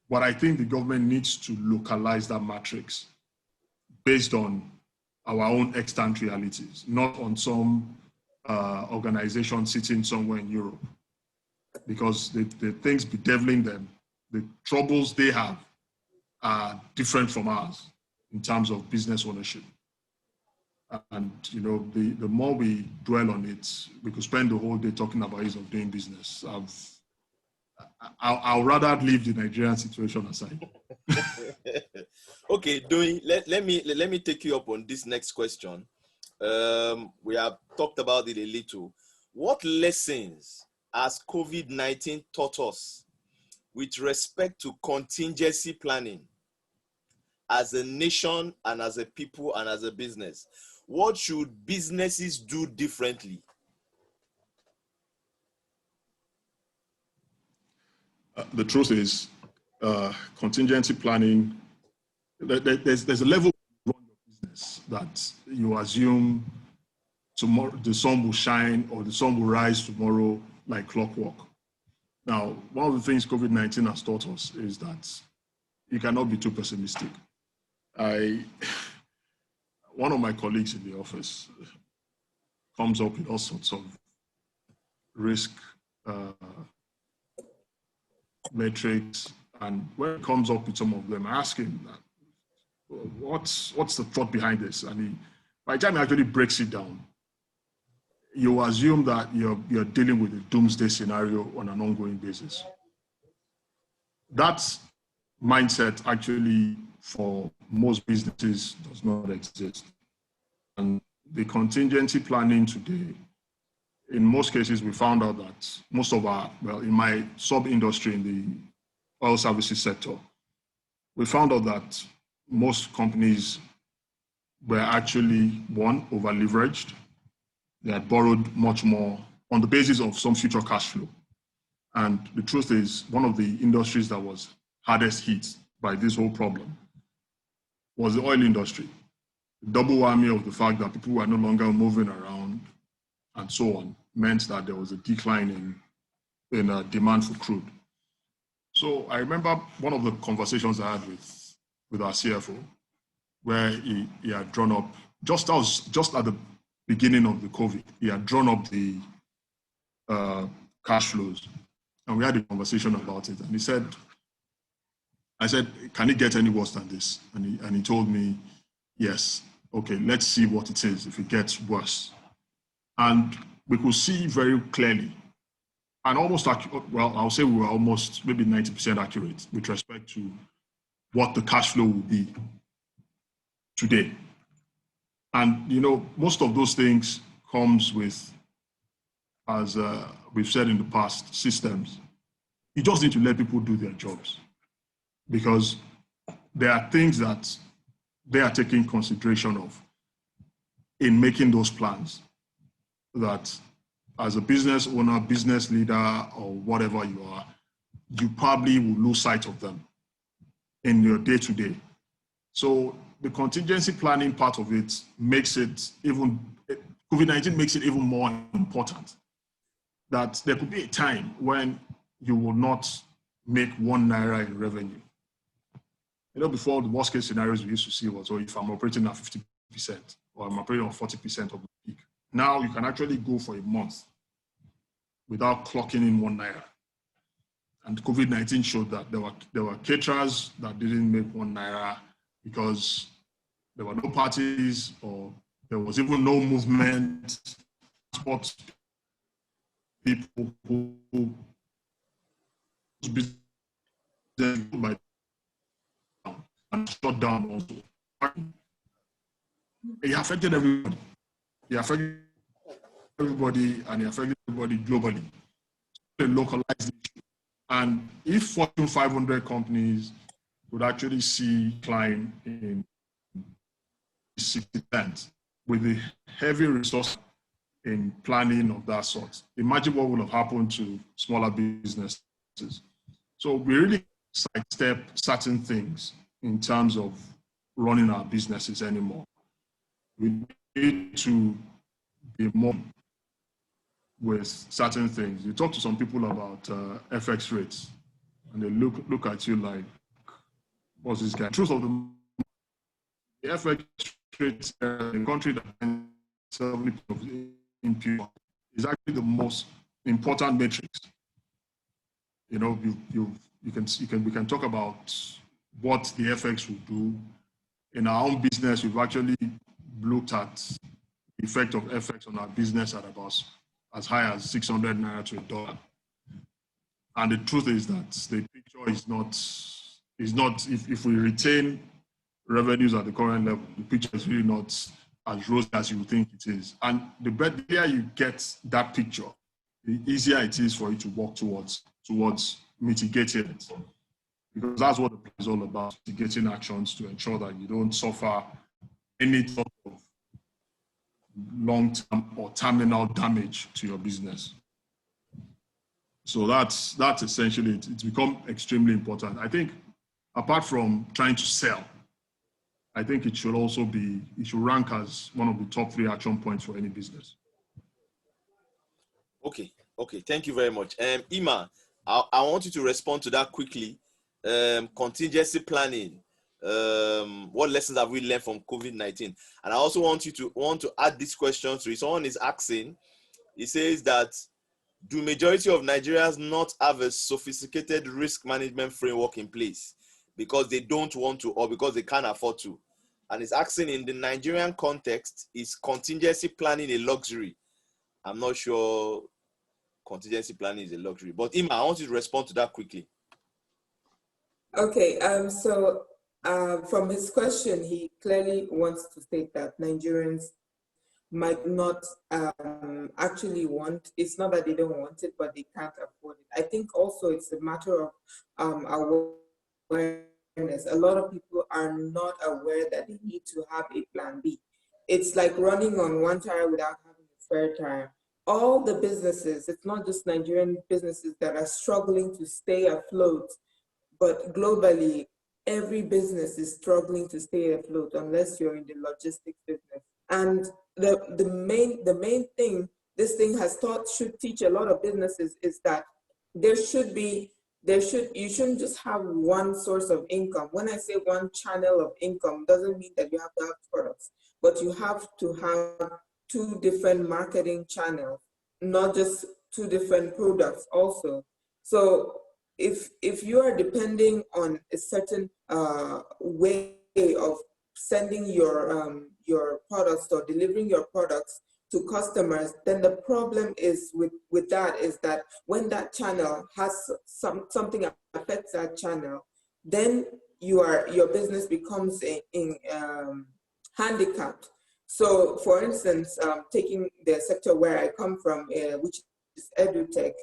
Speaker 3: But I think the government needs to localize that matrix based on our own extant realities, not on some organization sitting somewhere in Europe. Because the things bedeviling them, the troubles they have are different from ours in terms of business ownership. And you know, the more we dwell on it, we could spend the whole day talking about ease of doing business. I'll rather leave the Nigerian situation aside.
Speaker 1: Okay, Doyin, let me take you up on this next question. We have talked about it a little. What lessons has COVID-19 taught us with respect to contingency planning as a nation and as a people and as a business? What should businesses do differently?
Speaker 3: The truth is, contingency planning, there's a level of business that you assume tomorrow the sun will shine or the sun will rise tomorrow like clockwork. Now, one of the things COVID-19 has taught us is that you cannot be too pessimistic. One of my colleagues in the office comes up with all sorts of risk metrics, and when it comes up with some of them, I ask him, what's the thought behind this? And by the time he actually breaks it down, you assume that you're dealing with a doomsday scenario on an ongoing basis. That mindset actually for most businesses does not exist. And the contingency planning today, in most cases, we found out that most of in my sub-industry in the oil services sector, we found out that most companies were actually, one, over-leveraged. They had borrowed much more on the basis of some future cash flow. And the truth is, one of the industries that was hardest hit by this whole problem was the oil industry. The double whammy of the fact that people were no longer moving around and so on meant that there was a decline in demand for crude. So I remember one of the conversations I had with our CFO, where he had drawn up, just at the beginning of the COVID, he had drawn up the cash flows. And we had a conversation about it. And I said, can it get any worse than this? And he told me, yes. Okay, let's see what it is if it gets worse. And we could see very clearly, and almost, well, I'll say we were almost maybe 90% accurate with respect to what the cash flow will be today. And, you know, most of those things comes with, as we've said in the past, systems. You just need to let people do their jobs, because there are things that they are taking consideration of in making those plans that as a business owner, business leader, or whatever you are, you probably will lose sight of them in your day-to-day. So the contingency planning part of it makes it COVID-19 makes it even more important, that there could be a time when you will not make 1 naira in revenue. You know, before, the worst case scenarios we used to see was, if I'm operating at 50% or I'm operating on 40% of the peak. Now you can actually go for a month without clocking in 1 naira. And COVID-19 showed that there were caterers that didn't make 1 naira because there were no parties, or there was even no movement. Transport people who business and shut down also. It affected everybody. It affected everybody, and it affected everybody globally. A localized issue. And if Fortune 500 companies would actually see decline in 60% with the heavy resource in planning of that sort. Imagine what would have happened to smaller businesses. So we really sidestep certain things in terms of running our businesses anymore. We need to be more with certain things. You talk to some people about FX rates, and they look at you like, what's this guy? Truth of the FX rates in a country that 70% of impure is actually the most important metrics. You know, we can talk about what the FX will do. In our own business, we've actually looked at the effect of FX on our business at about as high as 600 naira to $1. And the truth is that the picture is not if we retain revenues at the current level, the picture is really not as rosy as you think it is. And the better you get that picture, the easier it is for you to work towards mitigating it. Because that's what the plan is all about, mitigating actions to ensure that you don't suffer any sort of long-term or terminal damage to your business. So that's essentially it. It's become extremely important. I think apart from trying to sell, I think it should rank as one of the top 3 action points for any business.
Speaker 1: Okay, thank you very much. Ima, I want you to respond to that quickly. Contingency planning. What lessons have we learned from COVID-19? And I also want to add this question to it. Someone is asking, he says that, do majority of Nigerians not have a sophisticated risk management framework in place because they don't want to or because they can't afford to? And it's asking, in the Nigerian context, is contingency planning a luxury? I'm not sure contingency planning is a luxury, but Ima, I want you to respond to that quickly.
Speaker 2: Okay, from his question, he clearly wants to state that Nigerians might not actually want, it's not that they don't want it, but they can't afford it. I think also it's a matter of awareness. A lot of people are not aware that they need to have a plan B. It's like running on one tire without having a spare tire. All the businesses, it's not just Nigerian businesses that are struggling to stay afloat, but globally, every business is struggling to stay afloat unless you're in the logistics business. And the main thing this thing has taught, should teach a lot of businesses, is that you shouldn't just have one source of income. When I say one channel of income, doesn't mean that you have to have products, but you have to have 2 different marketing channels, not just 2 different products also. So if you are depending on a certain way of sending your products or delivering your products to customers, then the problem is with that is that when that channel has something affects that channel, then your business becomes handicapped. So, for instance, taking the sector where I come from, which is edutech,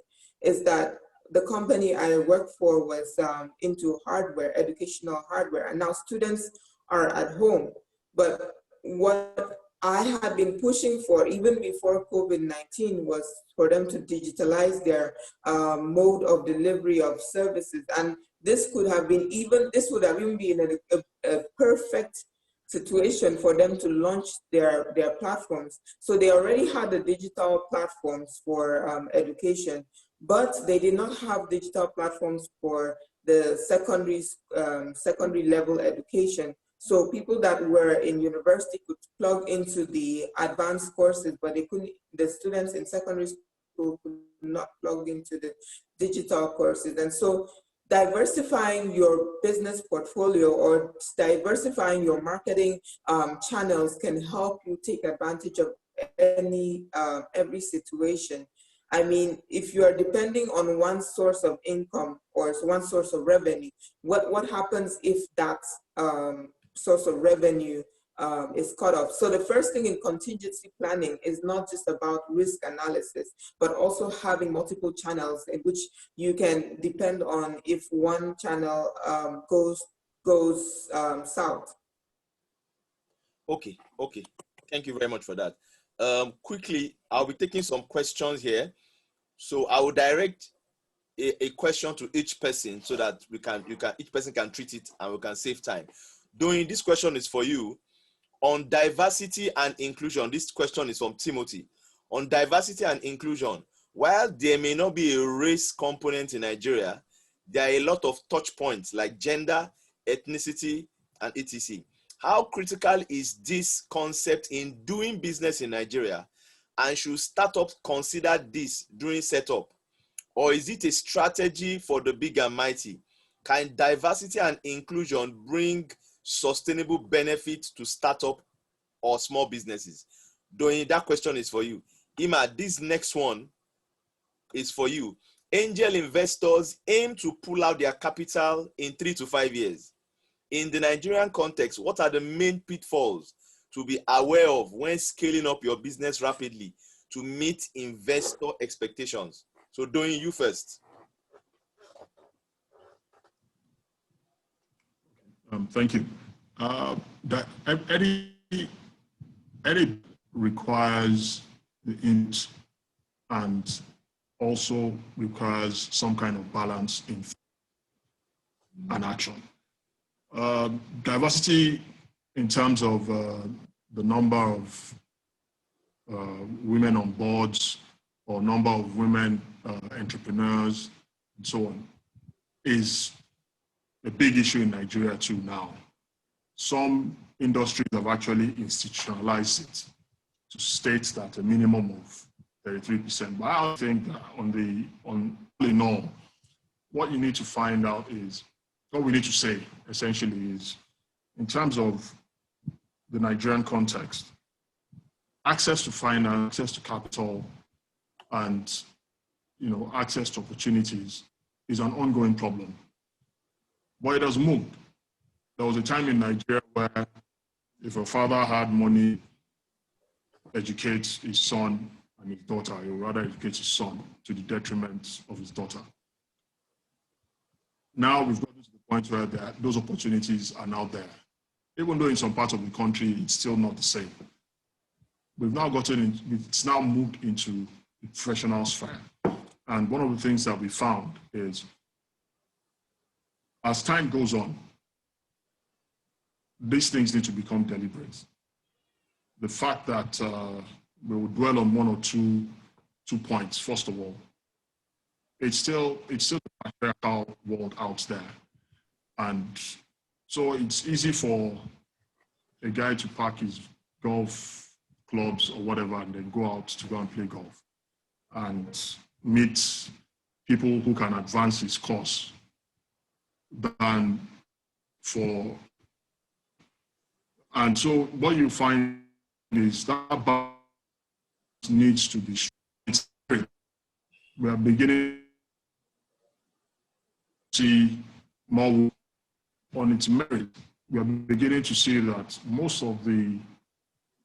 Speaker 2: is that the company I work for was into hardware, educational hardware, and now students are at home. But what I had been pushing for even before COVID-19 was for them to digitalize their mode of delivery of services. And this would have even been a perfect situation for them to launch their platforms. So they already had the digital platforms for education, but they did not have digital platforms for the secondary level education. So people that were in university could plug into the advanced courses, but they couldn't, the students in secondary school could not plug into the digital courses. And so diversifying your business portfolio or diversifying your marketing channels can help you take advantage of every situation. I mean, if you are depending on one source of income or one source of revenue, what happens if that source of revenue is cut off? So the first thing in contingency planning is not just about risk analysis, but also having multiple channels in which you can depend on if one channel goes goes south.
Speaker 1: Okay. Thank you very much for that. Quickly, I'll be taking some questions here. So I will direct a question to each person so that each person can treat it and we can save time. Doyin, this question is for you. On diversity and inclusion, this question is from Timothy. On diversity and inclusion, while there may not be a race component in Nigeria, there are a lot of touch points like gender, ethnicity, and etc. How critical is this concept in doing business in Nigeria? And should startups consider this during setup? Or is it a strategy for the big and mighty? Can diversity and inclusion bring sustainable benefits to startup or small businesses? Doyin, that question is for you. Ima, this next one is for you. Angel investors aim to pull out their capital in 3 to 5 years. In the Nigerian context, what are the main pitfalls to be aware of when scaling up your business rapidly to meet investor expectations? So Doyin, you first.
Speaker 3: Thank you. Any requires the int and also requires some kind of balance in an action. Diversity in terms of the number of women on boards or number of women entrepreneurs and so on is a big issue in Nigeria too now. Some industries have actually institutionalized it to state that a minimum of 33%. But I think that on all in all, what you need to find out is, what we need to say essentially is, in terms of the Nigerian context, access to finance, access to capital, and access to opportunities is an ongoing problem. But it has moved. There was a time in Nigeria where if a father had money, educate his son and his daughter, he would rather educate his son to the detriment of his daughter. Now we've gotten to the point where those opportunities are now there. Even though in some parts of the country, it's still not the same. We've now it's now moved into the professional sphere. And one of the things that we found is, as time goes on, these things need to become deliberate. The fact that we will dwell on one or two points, first of all, it's still the patriarchal world out there. And so it's easy for a guy to pack his golf clubs or whatever and then go out to go and play golf and meet people who can advance his cause than for. And so what you find is that balance needs to be straight. We are beginning to see more on its merit. We are beginning to see that most of the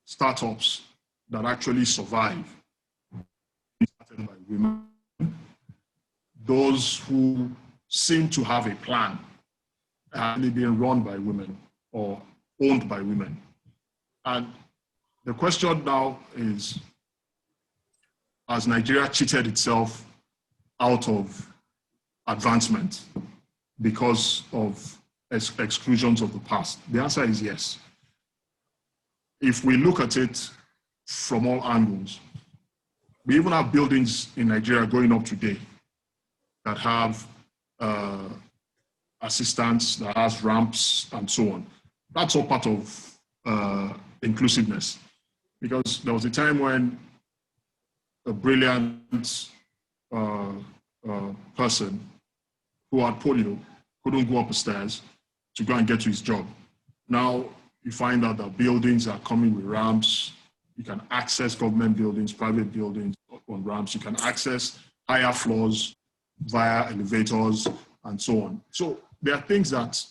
Speaker 3: startups that actually survive are started by women. Those who seem to have a plan are actually being run by women or owned by women. And the question now is, has Nigeria cheated itself out of advancement because of exclusions of the past? The answer is yes. If we look at it from all angles, we even have buildings in Nigeria going up today that have assistants, that has ramps and so on. That's all part of inclusiveness, because there was a time when a brilliant person who had polio couldn't go up the stairs to go and get to his job. Now you find out that buildings are coming with ramps. You can access government buildings, private buildings on ramps. You can access higher floors via elevators and so on. So there are things that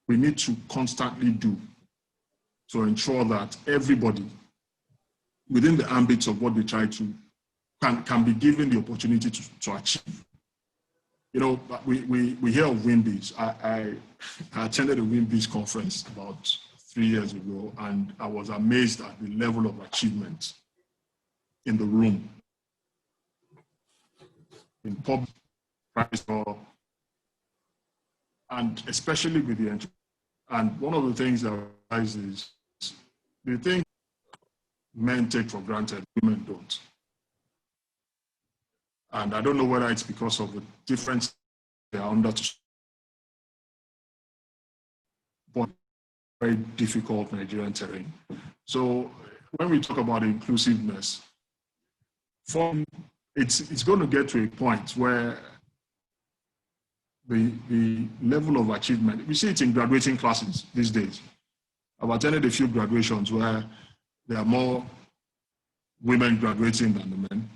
Speaker 3: we need to constantly do to ensure that everybody within the ambits of what they try to can be given the opportunity to achieve. you know, we hear of WinBiz. I attended a WinBiz conference about 3 years ago, and I was amazed at the level of achievement in the room, in public, private sector, and especially with the entrepreneurs. And one of the things that I realize is the thing men take for granted, women don't. And I don't know whether it's because of the difference they are under, but very difficult Nigerian terrain. So when we talk about inclusiveness, it's going to get to a point where the level of achievement, we see it in graduating classes these days. I've attended a few graduations where there are more women graduating than the men.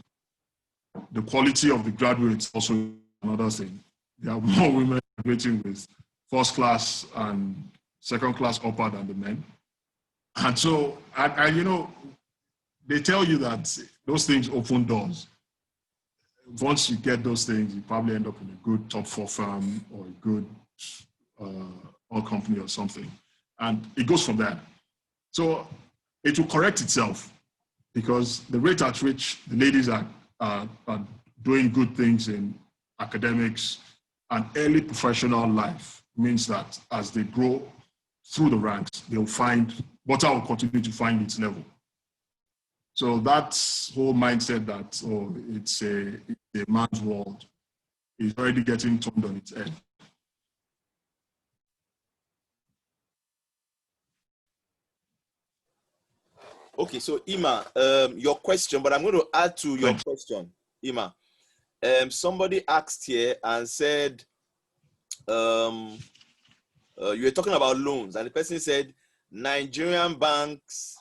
Speaker 3: The quality of the graduates also another thing. There are more women graduating with first class and second class upper than the men. And so, you know, they tell you that those things open doors. Once you get those things, you probably end up in a good top 4 firm or a good oil company or something. And it goes from there. So it will correct itself because the rate at which the ladies are doing good things in academics and early professional life means that as they grow through the ranks, they'll find, water will continue to find its level. So that whole mindset that, oh, it's a man's world is already getting turned on its head.
Speaker 1: Okay, so Ima, your question, but I'm going to add to your question, Ima. Somebody asked here and said, you were talking about loans, and the person said, Nigerian banks,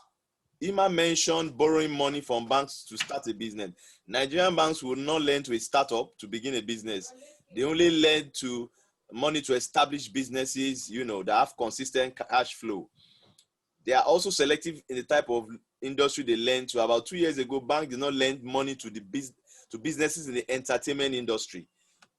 Speaker 1: Ima mentioned borrowing money from banks to start a business. Nigerian banks will not lend to a startup to begin a business. They only lend to money to establish businesses, you know, that have consistent cash flow. They are also selective in the type of industry they lend to. About 2 years ago, banks did not lend money to businesses in the entertainment industry.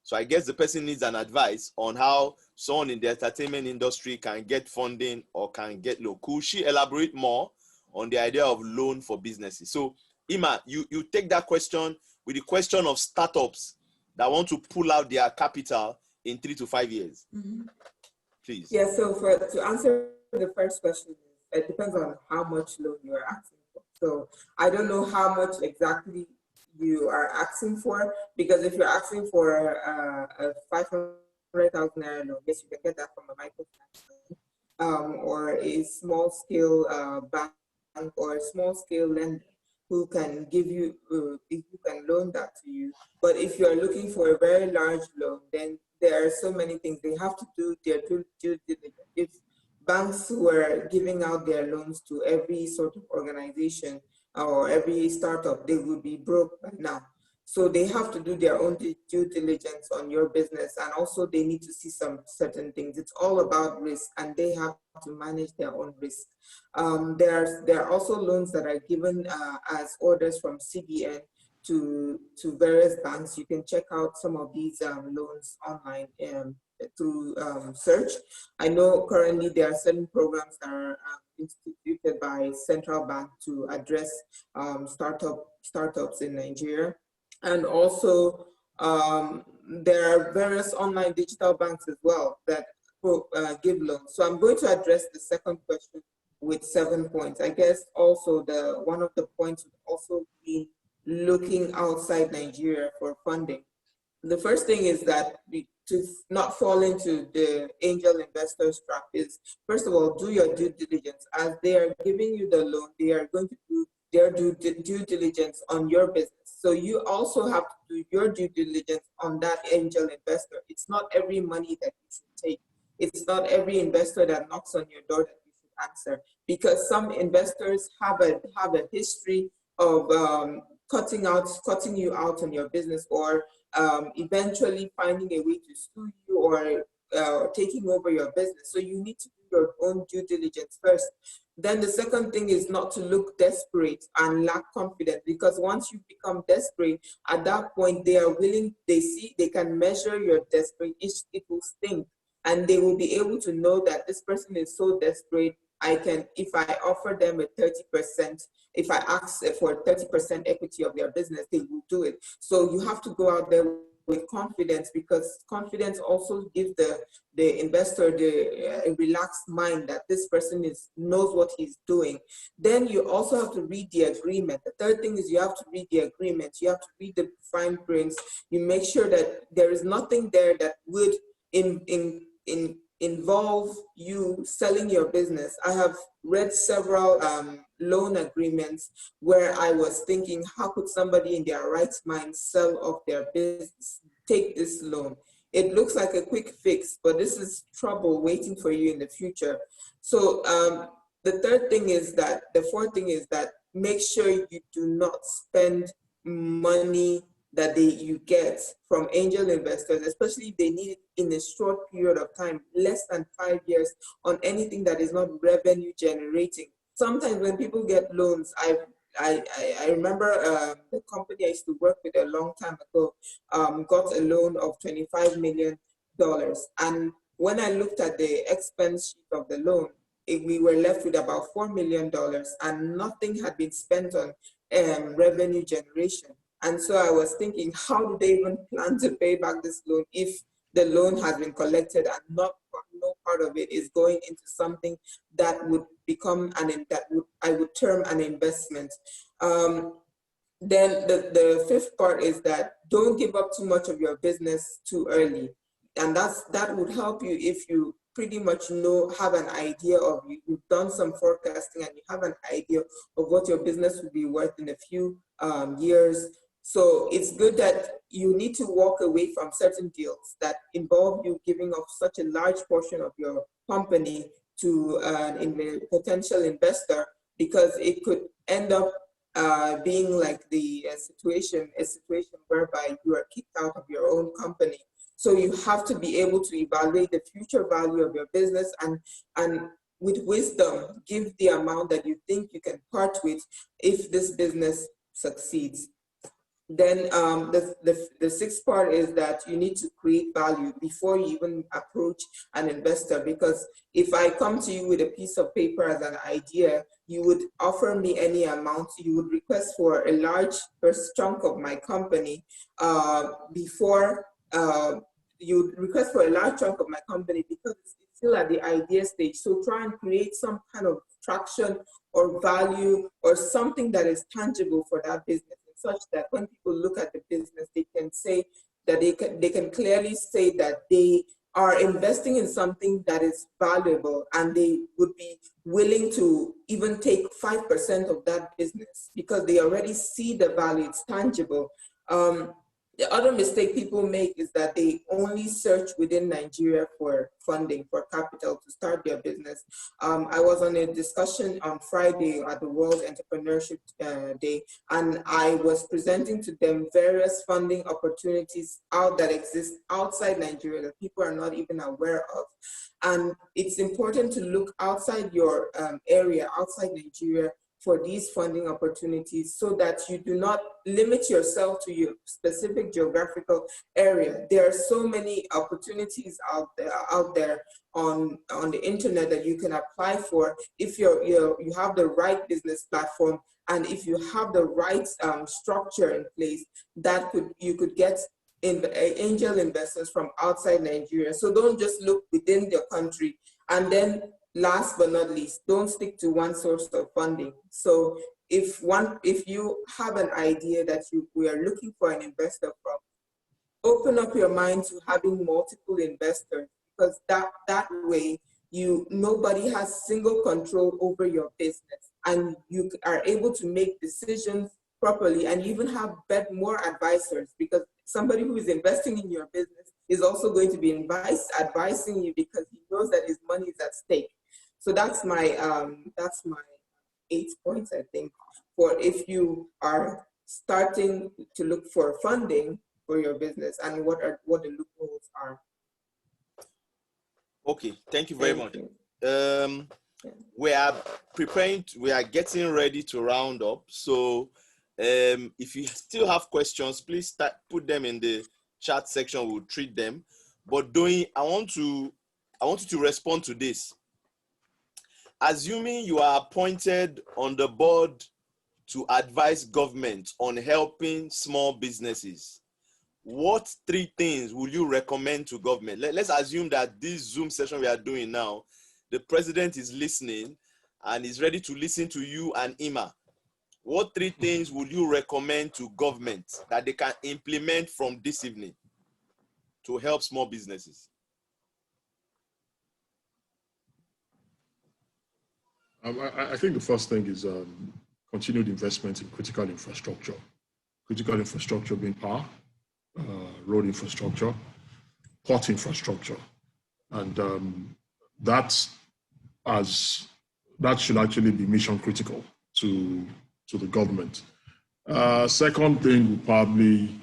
Speaker 1: So I guess the person needs an advice on how someone in the entertainment industry can get funding or can get loan. Could she elaborate more on the idea of loan for businesses? So Ima, you take that question with the question of startups that want to pull out their capital in 3 to 5 years. Mm-hmm. Please.
Speaker 2: Yeah, so to answer the first question, it depends on how much loan you are asking for. So I don't know how much exactly you are asking for, because if you're asking for a 500,000 naira loan, yes, you can get that from a microfinance or a small scale bank or a small scale lender who can give you, who can loan that to you. But if you're looking for a very large loan, then there are so many things. They have to do their due diligence. If banks were giving out their loans to every sort of organization or every startup, they would be broke by now. So they have to do their own due diligence on your business, and also they need to see some certain things. It's all about risk, and they have to manage their own risk. There are also loans that are given as orders from CBN to various banks. You can check out some of these loans online through search. I know currently there are certain programs that are instituted by central bank to address startups in Nigeria. And also there are various online digital banks as well that give loans. So I'm going to address the second question with 7 points. I guess also one of the points would also be looking outside Nigeria for funding. The first thing is that to not fall into the angel investors trap is, first of all, do your due diligence. As they are giving you the loan, they are going to do their due diligence on your business. So you also have to do your due diligence on that angel investor. It's not every money that you should take. It's not every investor that knocks on your door that you should answer, because some investors have a history of cutting you out on your business, or eventually finding a way to sue you or taking over your business. So you need to do your own due diligence first. Then the second thing is not to look desperate and lack confidence, because once you become desperate, at that point they are willing, they can measure your desperate, it will stink, and they will be able to know that this person is so desperate. If I offer them a 30%, if I ask for 30% equity of their business, they will do it. So you have to go out there with confidence, because confidence also gives the investor a relaxed mind that this person knows what he's doing. Then you also have to read the agreement. The third thing is you have to read the agreement. You have to read the fine prints. You make sure that there is nothing there that would involve you selling your business. I have read several loan agreements where I was thinking, how could somebody in their right mind sell off their business, take this loan? It looks like a quick fix, but this is trouble waiting for you in the future. So the fourth thing is that make sure you do not spend money that you get from angel investors, especially if they need it in a short period of time, less than 5 years, on anything that is not revenue generating. Sometimes when people get loans, I remember the company I used to work with a long time ago got a loan of $25 million. And when I looked at the expense sheet of the loan, we were left with about $4 million, and nothing had been spent on revenue generation. And so I was thinking, how do they even plan to pay back this loan if the loan has been collected and no part of it is going into something that would become I would term an investment. Then the fifth part is that don't give up too much of your business too early. And that would help you if you pretty much have an idea of, you've done some forecasting and you have an idea of what your business will be worth in a few years. So it's good that you need to walk away from certain deals that involve you giving up such a large portion of your company to a potential investor, because it could end up being like a situation whereby you are kicked out of your own company. So you have to be able to evaluate the future value of your business and with wisdom, give the amount that you think you can part with if this business succeeds. Then the sixth part is that you need to create value before you even approach an investor, because if I come to you with a piece of paper as an idea, you would offer me any amount, you would request for a large first chunk of my company because it's still at the idea stage. So try and create some kind of traction or value or something that is tangible for that business, such that when people look at the business, they can say that they can clearly say that they are investing in something that is valuable, and they would be willing to even take 5% of that business because they already see the value, it's tangible. The other mistake people make is that they only search within Nigeria for funding, for capital to start their business. I was on a discussion on Friday at the World Entrepreneurship Day, and I was presenting to them various funding opportunities that exist outside Nigeria that people are not even aware of. And it's important to look outside your area, outside Nigeria, for these funding opportunities, so that you do not limit yourself to your specific geographical area. There are so many opportunities out there on the internet that you can apply for if you have the right business platform, and if you have the right structure in place, you could get angel investors from outside Nigeria. So don't just look within the country. And then last but not least, don't stick to one source of funding. So if you have an idea that we are looking for an investor from, open up your mind to having multiple investors, because that way nobody has single control over your business, and you are able to make decisions properly, and you even have more advisors, because somebody who is investing in your business is also going to be advising you, because he knows that his money is at stake. So that's my 8 points, I think, for if you are starting to look for funding for your business, and what the loopholes are.
Speaker 1: Okay, thank you very much. we are preparing, we are getting ready to round up. So if you still have questions, please put them in the chat section. We'll treat them. But Doyin, I want you to respond to this. Assuming you are appointed on the board to advise government on helping small businesses, what 3 things will you recommend to government? Let's assume that this Zoom session we are doing now, the president is listening and is ready to listen to you and Ima. What 3 things would you recommend to government that they can implement from this evening to help small businesses?
Speaker 3: I think the first thing is continued investment in critical infrastructure. Critical infrastructure being power, road infrastructure, port infrastructure. And that should actually be mission critical to the government. Second thing would probably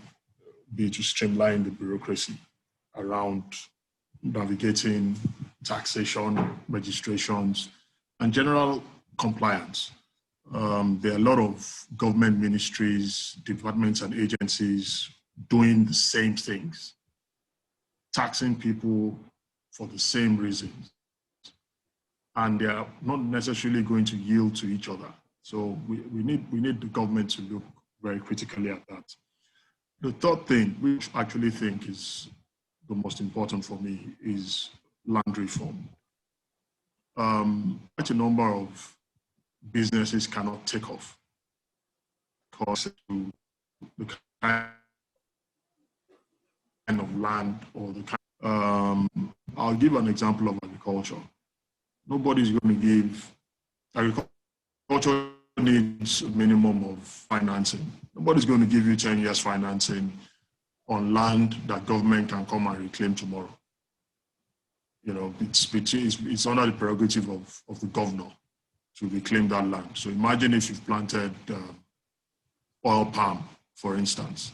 Speaker 3: be to streamline the bureaucracy around navigating taxation, registrations, and general compliance. There are a lot of government ministries, departments, and agencies doing the same things, taxing people for the same reasons, and they are not necessarily going to yield to each other. So we need the government to look very critically at that. The third thing, which I actually think is the most important for me, is land reform. Quite a number of businesses cannot take off because of the kind of land or the kind. I'll give an example of agriculture. Nobody's going to give, agriculture needs a minimum of financing. Nobody's going to give you 10 years financing on land that government can come and reclaim tomorrow. You know, it's under the prerogative of the governor to reclaim that land. So imagine if you've planted oil palm, for instance,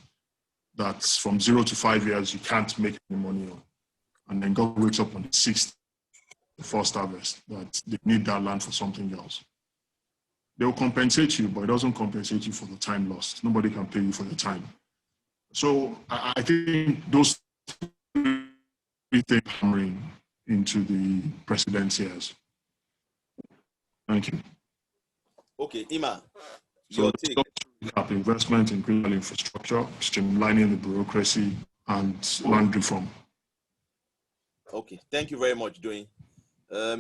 Speaker 3: that's from 0 to 5 years, you can't make any money on. And then God wakes up on the 6th, the first harvest, that they need that land for something else. They'll compensate you, but it doesn't compensate you for the time lost. Nobody can pay you for the time. So I think those 3 things hammering into the president's ears. Thank you.
Speaker 1: Okay, Ima.
Speaker 3: So investment in critical infrastructure, streamlining the bureaucracy, and land reform.
Speaker 1: Okay, thank you very much, Doyin.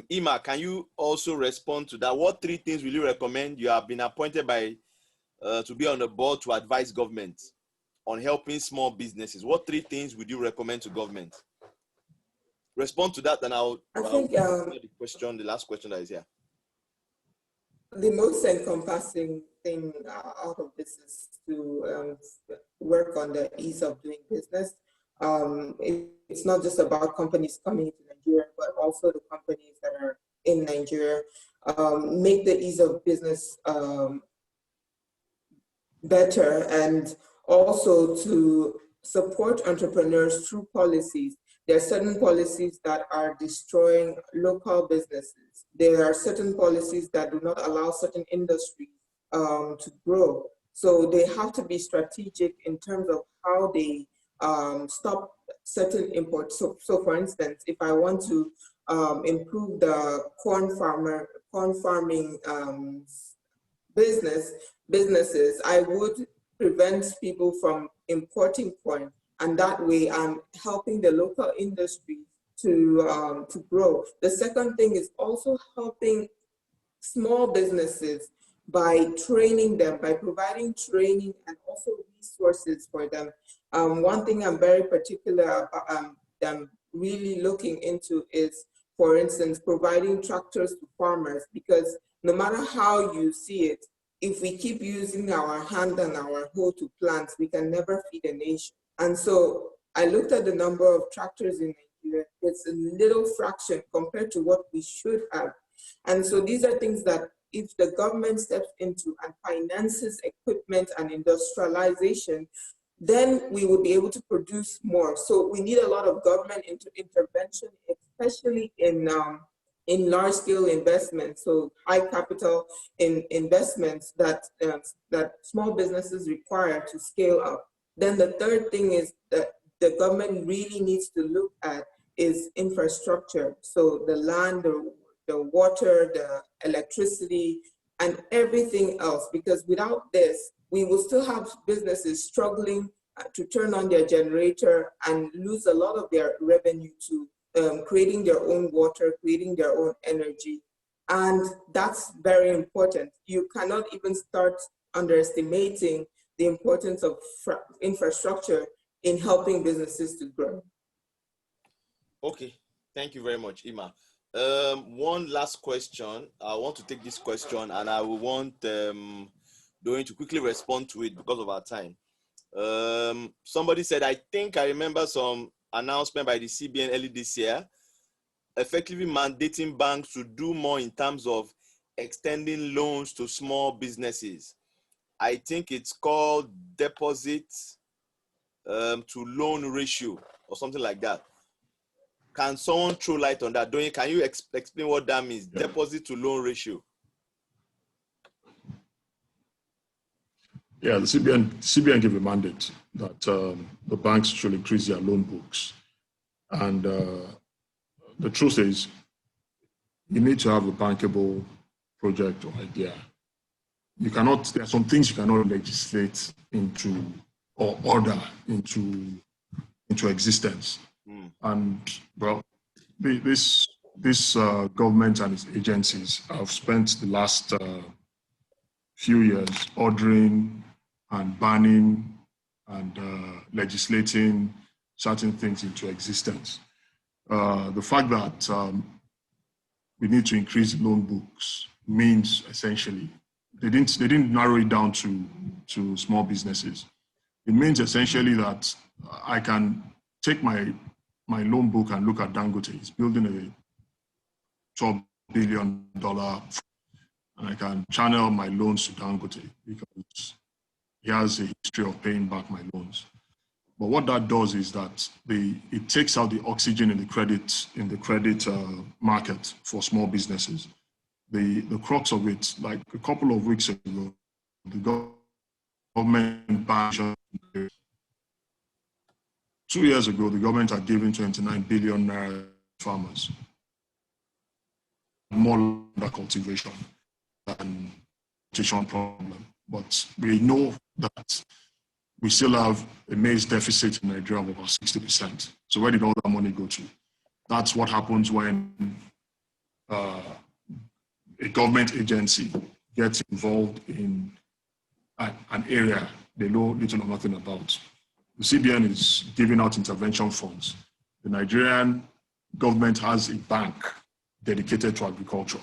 Speaker 1: Ima, can you also respond to that? What 3 things will you recommend? You have been appointed by to be on the board to advise government on helping small businesses. What 3 things would you recommend to government? Respond to that, and I'll the last question that is here.
Speaker 2: The most encompassing thing out of this is to work on the ease of doing business. It's not just about companies coming into Nigeria, but also the companies that are in Nigeria. Make the ease of business better, and also to support entrepreneurs through policies. There are certain policies that are destroying local businesses. There are certain policies that do not allow certain industries to grow. So they have to be strategic in terms of how they stop certain imports. So for instance, if I want to improve the corn farming businesses, I would prevent people from importing corn. And that way, I'm helping the local industry to grow. The second thing is also helping small businesses by training them, by providing training and also resources for them. One thing I'm very particular about, I'm really looking into is, for instance, providing tractors to farmers, because no matter how you see it, if we keep using our hand and our hoe to plant, we can never feed a nation. And so I looked at the number of tractors in Nigeria. It's a little fraction compared to what we should have. And so these are things that if the government steps into and finances equipment and industrialization, then we will be able to produce more. So we need a lot of government intervention, especially in in large-scale investments, so high capital investments that that small businesses require to scale up. Then the third thing is that the government really needs to look at is infrastructure. So the land, the water, the electricity, and everything else, because without this, we will still have businesses struggling to turn on their generator and lose a lot of their revenue to creating their own water, creating their own energy. And that's very important. You cannot even start underestimating the importance of infrastructure in helping businesses to grow.
Speaker 1: Okay, thank you very much, Ima. One last question. I want to take this question and I will want Doyin to quickly respond to it because of our time. Somebody said, I think I remember some announcement by the CBN early this year, effectively mandating banks to do more in terms of extending loans to small businesses. I think it's called deposit to loan ratio or something like that. Can someone throw light on that? Doyin, can you explain what that means? Yeah. Deposit to loan ratio.
Speaker 3: Yeah, the CBN gave a mandate that the banks should increase their loan books. And the truth is, you need to have a bankable project or idea. You cannot, there are some things you cannot legislate into or order into existence. And well, this government and its agencies have spent the last few years ordering and banning and legislating certain things into existence. The fact that we need to increase loan books means essentially they didn't narrow it down to small businesses. It means essentially that I can take my loan book and look at Dangote. He's building a $12 billion, and I can channel my loans to Dangote because he has a history of paying back my loans. But what that does is that it takes out the oxygen in the credit market for small businesses. The crux of it, like a couple of weeks ago, the government banned. 2 years ago, the government had given 29 billion naira to farmers. More under cultivation than nutrition problem. But we know that we still have a maize deficit in Nigeria of about 60%. So where did all that money go to? That's what happens when a government agency gets involved in an area they know little or nothing about. The CBN is giving out intervention funds. The Nigerian government has a bank dedicated to agriculture.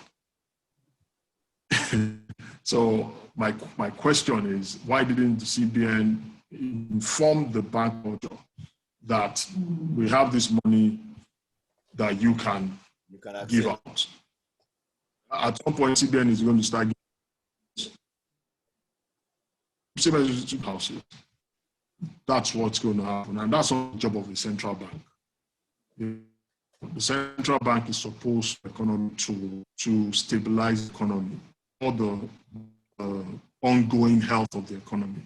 Speaker 3: So my question is, why didn't the CBN inform the bank that we have this money that you can give out? At some point, CBN is going to start giving houses. That's what's going to happen, and that's not the job of the central bank. The central bank is supposed to stabilize the economy, or the ongoing health of the economy.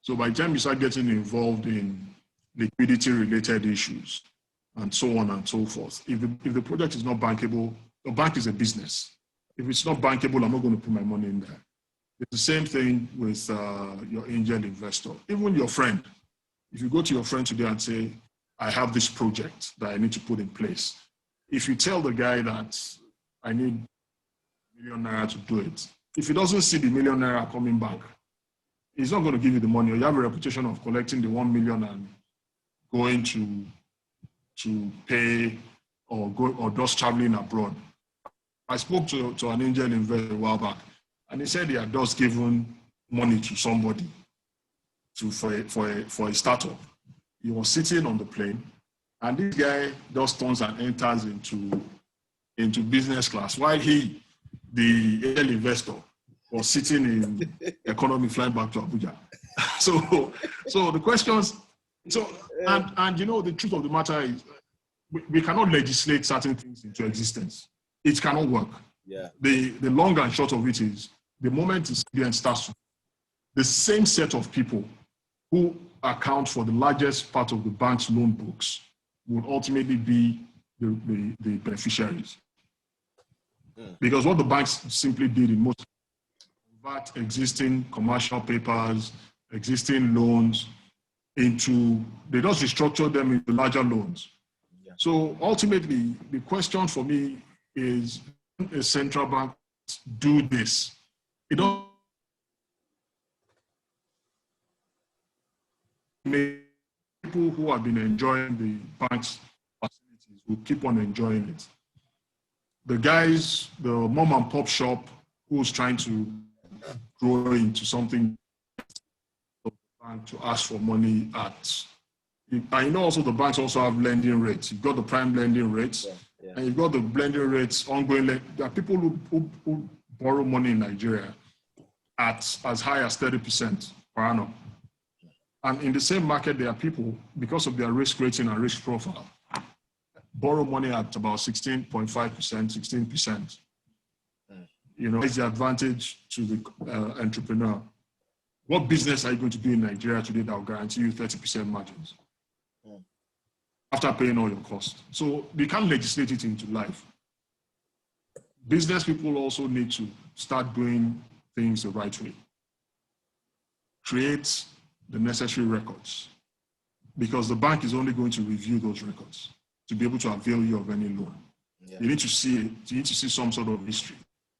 Speaker 3: So by the time you start getting involved in liquidity-related issues and so on and so forth, if the project is not bankable, the bank is a business. If it's not bankable, I'm not going to put my money in there. It's the same thing with your angel investor, even your friend. If you go to your friend today and say, I have this project that I need to put in place. If you tell the guy that I need $1 million naira to do it, if he doesn't see the $1 million naira coming back, he's not going to give you the money. Or you have a reputation of collecting the 1 million and going to pay or just traveling abroad. I spoke to an angel investor a while back, and he said he had just given money to somebody for a startup. He was sitting on the plane, and this guy just turns and enters into business class, while he, the angel investor, was sitting in economy flying back to Abuja. So the questions, and you know, the truth of the matter is we cannot legislate certain things into existence. it cannot work.
Speaker 1: Yeah.
Speaker 3: The long and short of it is, the moment the CBN starts, the same set of people who account for the largest part of the bank's loan books will ultimately be the beneficiaries. Because what the banks simply did in most, convert existing commercial papers, existing loans into, they just restructure them into larger loans.
Speaker 1: Yeah.
Speaker 3: So ultimately, the question for me is, a central bank do this? It don't make people who have been enjoying the bank's facilities will keep on enjoying it. The guys, the mom and pop shop who's trying to grow into something to ask for money at, I know also the banks also have lending rates. You've got the prime lending rates, and you've got the blending rates ongoing. There are people who borrow money in Nigeria at as high as 30% per annum. And in the same market, there are people, because of their risk rating and risk profile, borrow money at about 16.5%, 16%. You know, it's the advantage to the entrepreneur. What business are you going to do in Nigeria today that will guarantee you 30% margins after paying all your costs? So you can't legislate it into life. Business people also need to start doing things the right way. Create the necessary records, because the bank is only going to review those records to be able to avail you of any loan. Yeah. You need to see it. You need to see some sort of history.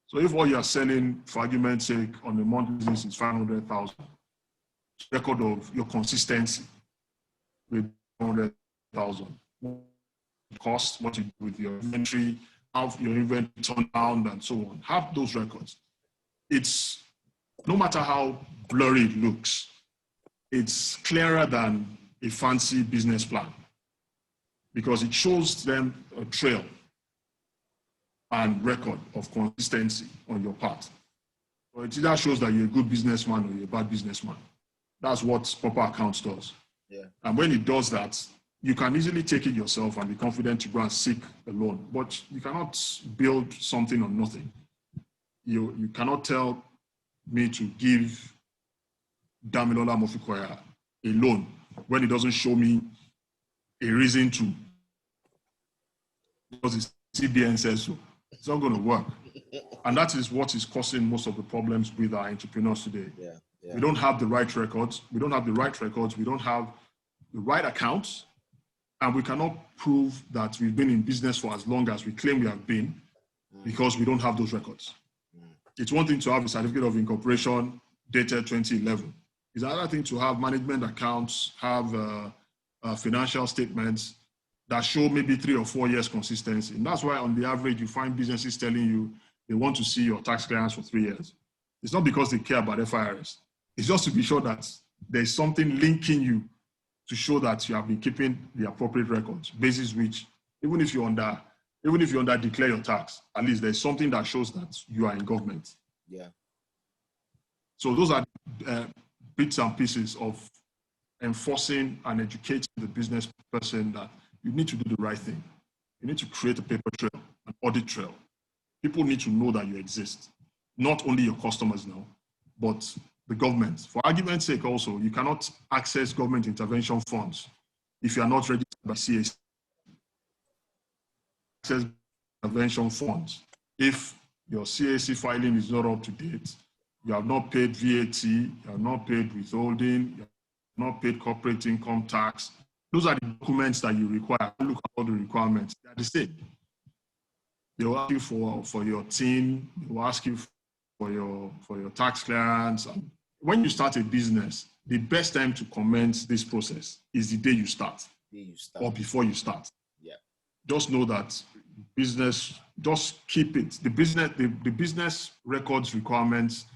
Speaker 3: So if what you are selling, for argument's sake, on a monthly basis is 500,000, record of your consistency with 100,000, cost, what you do with your inventory, how your inventory turned down, and so on. Have those records. It's, no matter how blurry it looks, it's clearer than a fancy business plan, because it shows them a trail and record of consistency on your part. So it either shows that you're a good businessman or you're a bad businessman. That's what proper accounts does. Yeah. And when it does that, you can easily take it yourself and be confident to go and seek a loan. But you cannot build something on nothing. You cannot tell me to give Damilola Mofikoya a loan when it doesn't show me a reason to, because the CBN says so. It's not going to work. And that is what is causing most of the problems with our entrepreneurs today. Yeah, yeah. We don't have the right records. We don't have the right accounts. And we cannot prove that we've been in business for as long as we claim we have been, because we don't have those records. It's one thing to have a certificate of incorporation dated 2011. It's another thing to have management accounts, have financial statements that show maybe 3 or 4 years consistency. And that's why on the average, you find businesses telling you they want to see your tax clearance for 3 years. It's not because they care about FIRS. It's just to be sure that there's something linking you to show that you have been keeping the appropriate records, basis which, even if you under declare your tax, at least there's something that shows that you are in government. Yeah. So those are bits and pieces of enforcing and educating the business person that you need to do the right thing. You need to create a paper trail, an audit trail. People need to know that you exist. Not only your customers now, but the government. For argument's sake also, you cannot access government intervention funds if you are not registered by CAC. Access intervention funds. If your CAC filing is not up to date, you have not paid VAT, you have not paid withholding, you have not paid corporate income tax. Those are the documents that you require. Look at all the requirements. They are the same. They will ask you for your TIN, they will ask you for your tax clearance. When you start a business, the best time to commence this process is the day you start. Or before you start. Yeah. Just know that business, just keep it. The business records requirements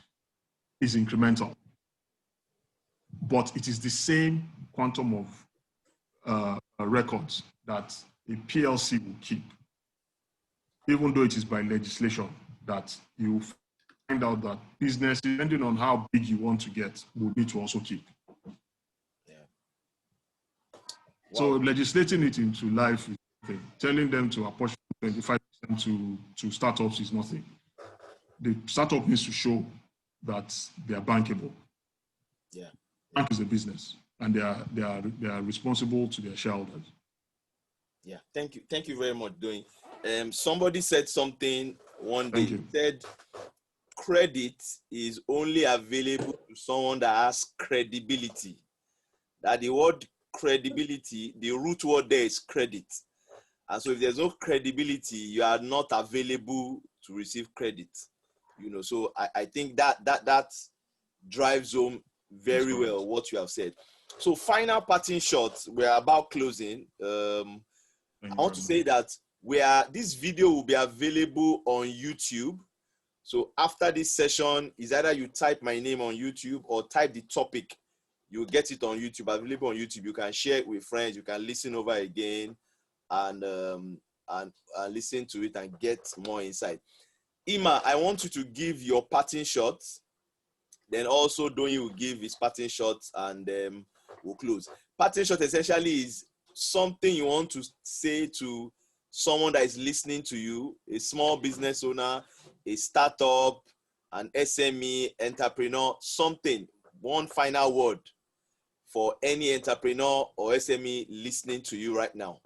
Speaker 3: is incremental, but it is the same quantum of records that a PLC will keep, even though it is by legislation that you find out that business, depending on how big you want to get, will need to also keep. Yeah. Wow. So legislating it into life is telling them to apportion 25% to startups is nothing. The startup needs to show that they are bankable.
Speaker 1: Yeah.
Speaker 3: Bank is a business, and they are responsible to their shareholders.
Speaker 1: Yeah, thank you very much, Doyin. Somebody said something one day. He said credit is only available to someone that has credibility. That the word credibility, the root word there is credit. And so if there's no credibility, you are not available to receive credit. So I think that drives home very well what you have said. So final parting shots, we're about closing. I want to say that this video will be available on YouTube. So after this session, is either you type my name on YouTube or type the topic, you'll get it on YouTube, available on YouTube. You can share it with friends, you can listen over again and listen to it and get more insight. Ima, I want you to give your parting shots. Then also Doyin will give his parting shots and we'll close. Parting shot essentially is something you want to say to someone that is listening to you, a small business owner, a startup, an SME, entrepreneur, something, one final word for any entrepreneur or SME listening to you right now.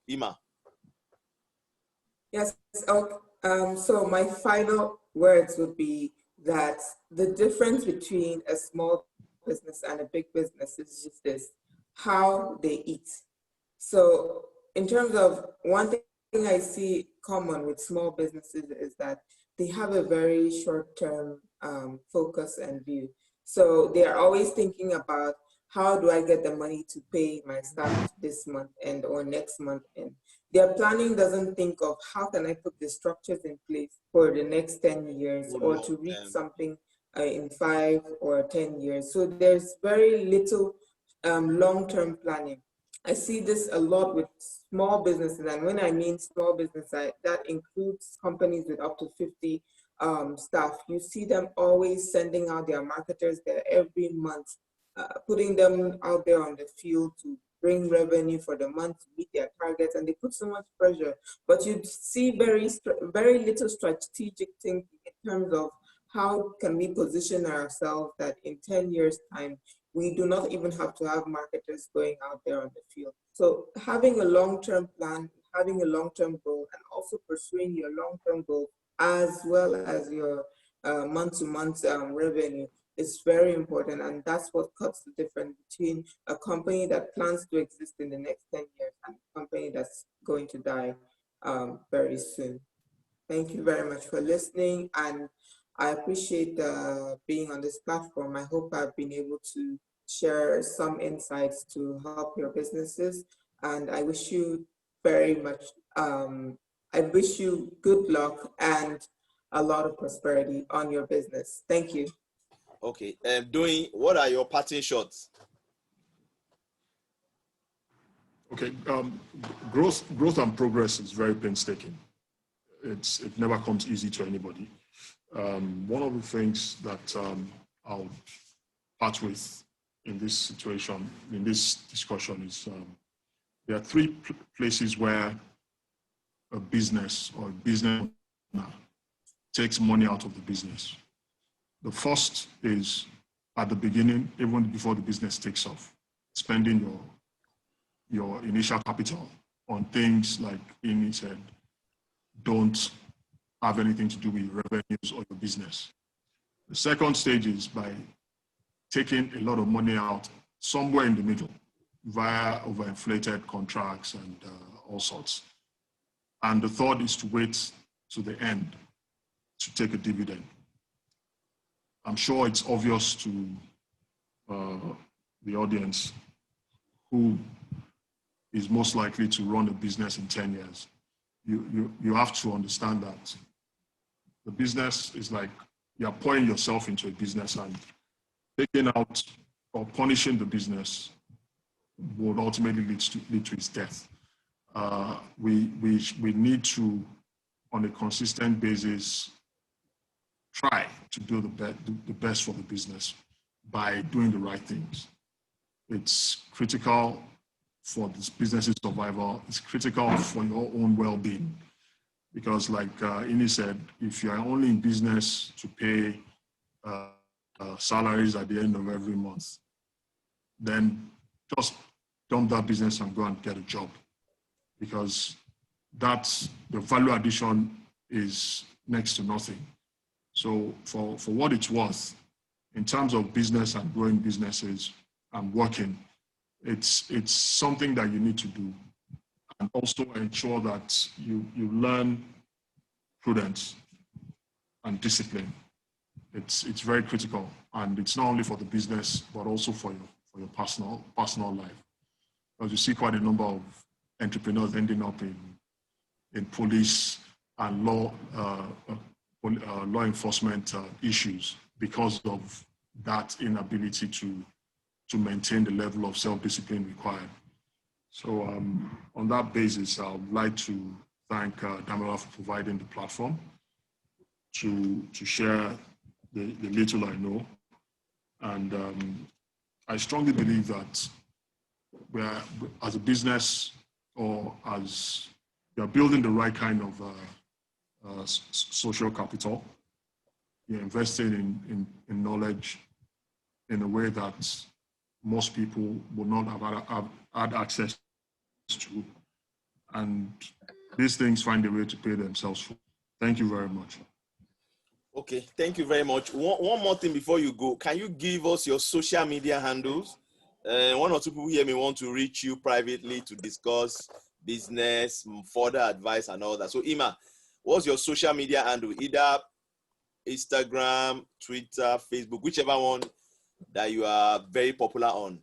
Speaker 1: Ima.
Speaker 2: Yes, okay. So my final words would be that the difference between a small business and a big business is just this: how they eat. So in terms of one thing I see common with small businesses is that they have a very short-term focus and view. So they are always thinking about, how do I get the money to pay my staff this month and or next month? And their planning doesn't think of, how can I put the structures in place for the next 10 years or to reach something in 5 or 10 years. So there's very little long-term planning. I see this a lot with small businesses, and when I mean small business, that includes companies with up to 50 staff. You see them always sending out their marketers there every month, putting them out there on the field to bring revenue for the month, to meet their targets, and they put so much pressure. But you see very little strategic thinking in terms of, how can we position ourselves that in 10 years' time, we do not even have to have marketers going out there on the field. So having a long-term plan, having a long-term goal, and also pursuing your long-term goal as well as your month-to-month revenue is very important. And that's what cuts the difference between a company that plans to exist in the next 10 years and a company that's going to die very soon. Thank you very much for listening, and I appreciate being on this platform. I hope I've been able to share some insights to help your businesses, and I wish you very much, I wish you good luck and a lot of prosperity on your business. Thank you.
Speaker 1: Okay, Doyin, what are your parting shots?
Speaker 3: Okay, growth and progress is very painstaking. It never comes easy to anybody. One of the things that I'll part with in this situation, in this discussion, is there are three places where a business or a business owner takes money out of the business. The first is at the beginning, even before the business takes off, spending your initial capital on things like Amy said, don't have anything to do with revenues or your business. The second stage is by taking a lot of money out somewhere in the middle via overinflated contracts and all sorts. And the third is to wait to the end to take a dividend. I'm sure it's obvious to the audience who is most likely to run a business in 10 years. You have to understand that the business is like you're pouring yourself into a business, and taking out or punishing the business would ultimately lead to its death. We need to, on a consistent basis, try to do the best for the business by doing the right things. It's critical for this business's survival. It's critical for your own well-being. Because like Ini said, if you are only in business to pay salaries at the end of every month, then just dump that business and go and get a job, because that's the value addition is next to nothing. So for what it's worth, in terms of business and growing businesses and working, it's something that you need to do, and also ensure that you learn prudence and discipline. It's very critical, and it's not only for the business but also for your personal life, because you see quite a number of entrepreneurs ending up in police and law enforcement issues because of that inability to maintain the level of self-discipline required. So on that basis, I would like to thank Damola for providing the platform to share the little I know. And I strongly believe that we're, as a business, or as we are building the right kind of social capital, you're investing in knowledge in a way that most people would not have had access to. And these things find a way to pay themselves for. Thank you very much.
Speaker 1: Okay, thank you very much. One more thing before you go. Can you give us your social media handles? One or two people here may want to reach you privately to discuss business, further advice and all that. So Ima, what's your social media handle? Either Instagram, Twitter, Facebook, whichever one that you are very popular on.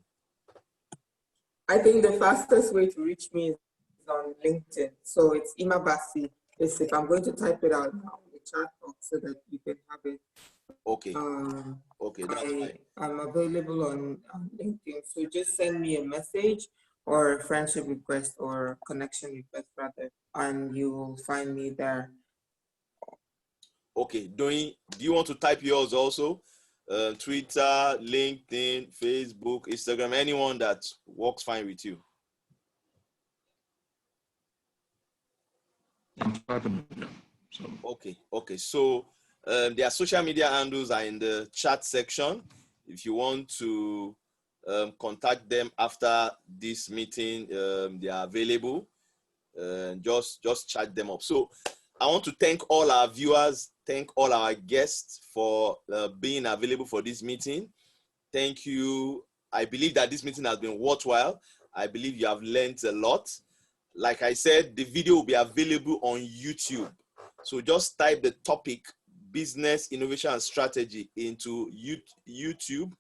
Speaker 2: I think the fastest way to reach me is on LinkedIn. So it's Ima Basi Isip. I'm going to type it out now in the chat box so that you can have it.
Speaker 1: Okay. Okay, that's fine.
Speaker 2: I'm available on LinkedIn. So just send me a message or a friendship request or connection request rather, and you will find me there.
Speaker 1: Okay, Doyin, do you want to type yours also? Twitter, LinkedIn, Facebook, Instagram, anyone that works fine with you.
Speaker 3: I'm typing it, yeah. So.
Speaker 1: Okay. So their social media handles are in the chat section. If you want to contact them after this meeting, they are available. Just chat them up. So I want to thank all our viewers, thank all our guests for being available for this meeting. Thank you. I believe that this meeting has been worthwhile. I believe you have learned a lot. Like I said, the video will be available on YouTube. So just type the topic, business, innovation, and strategy into YouTube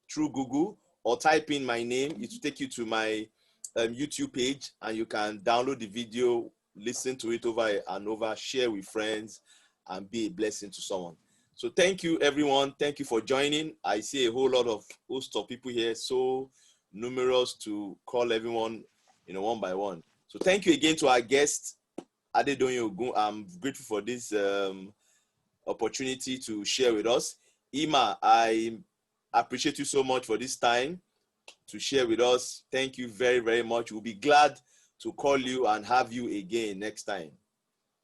Speaker 1: through Google, or type in my name. It will take you to my YouTube page, and you can download the video, listen to it over and over, share with friends, and be a blessing to someone. So thank you, everyone. Thank you for joining. I see a whole lot of host of people here, so numerous to call everyone, one by one. So thank you again to our guest, Doyin Ogun. I'm grateful for this opportunity to share with us. Ima, I appreciate you so much for this time to share with us. Thank you very, very much. We'll be glad to call you and have you again next time.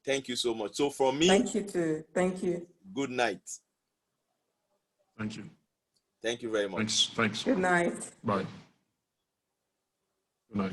Speaker 1: Thank you so much. So from me,
Speaker 2: thank you too. Thank you.
Speaker 1: Good night.
Speaker 3: Thank you.
Speaker 1: Thank you very much.
Speaker 3: Thanks.
Speaker 2: Good night.
Speaker 3: Bye. Good night.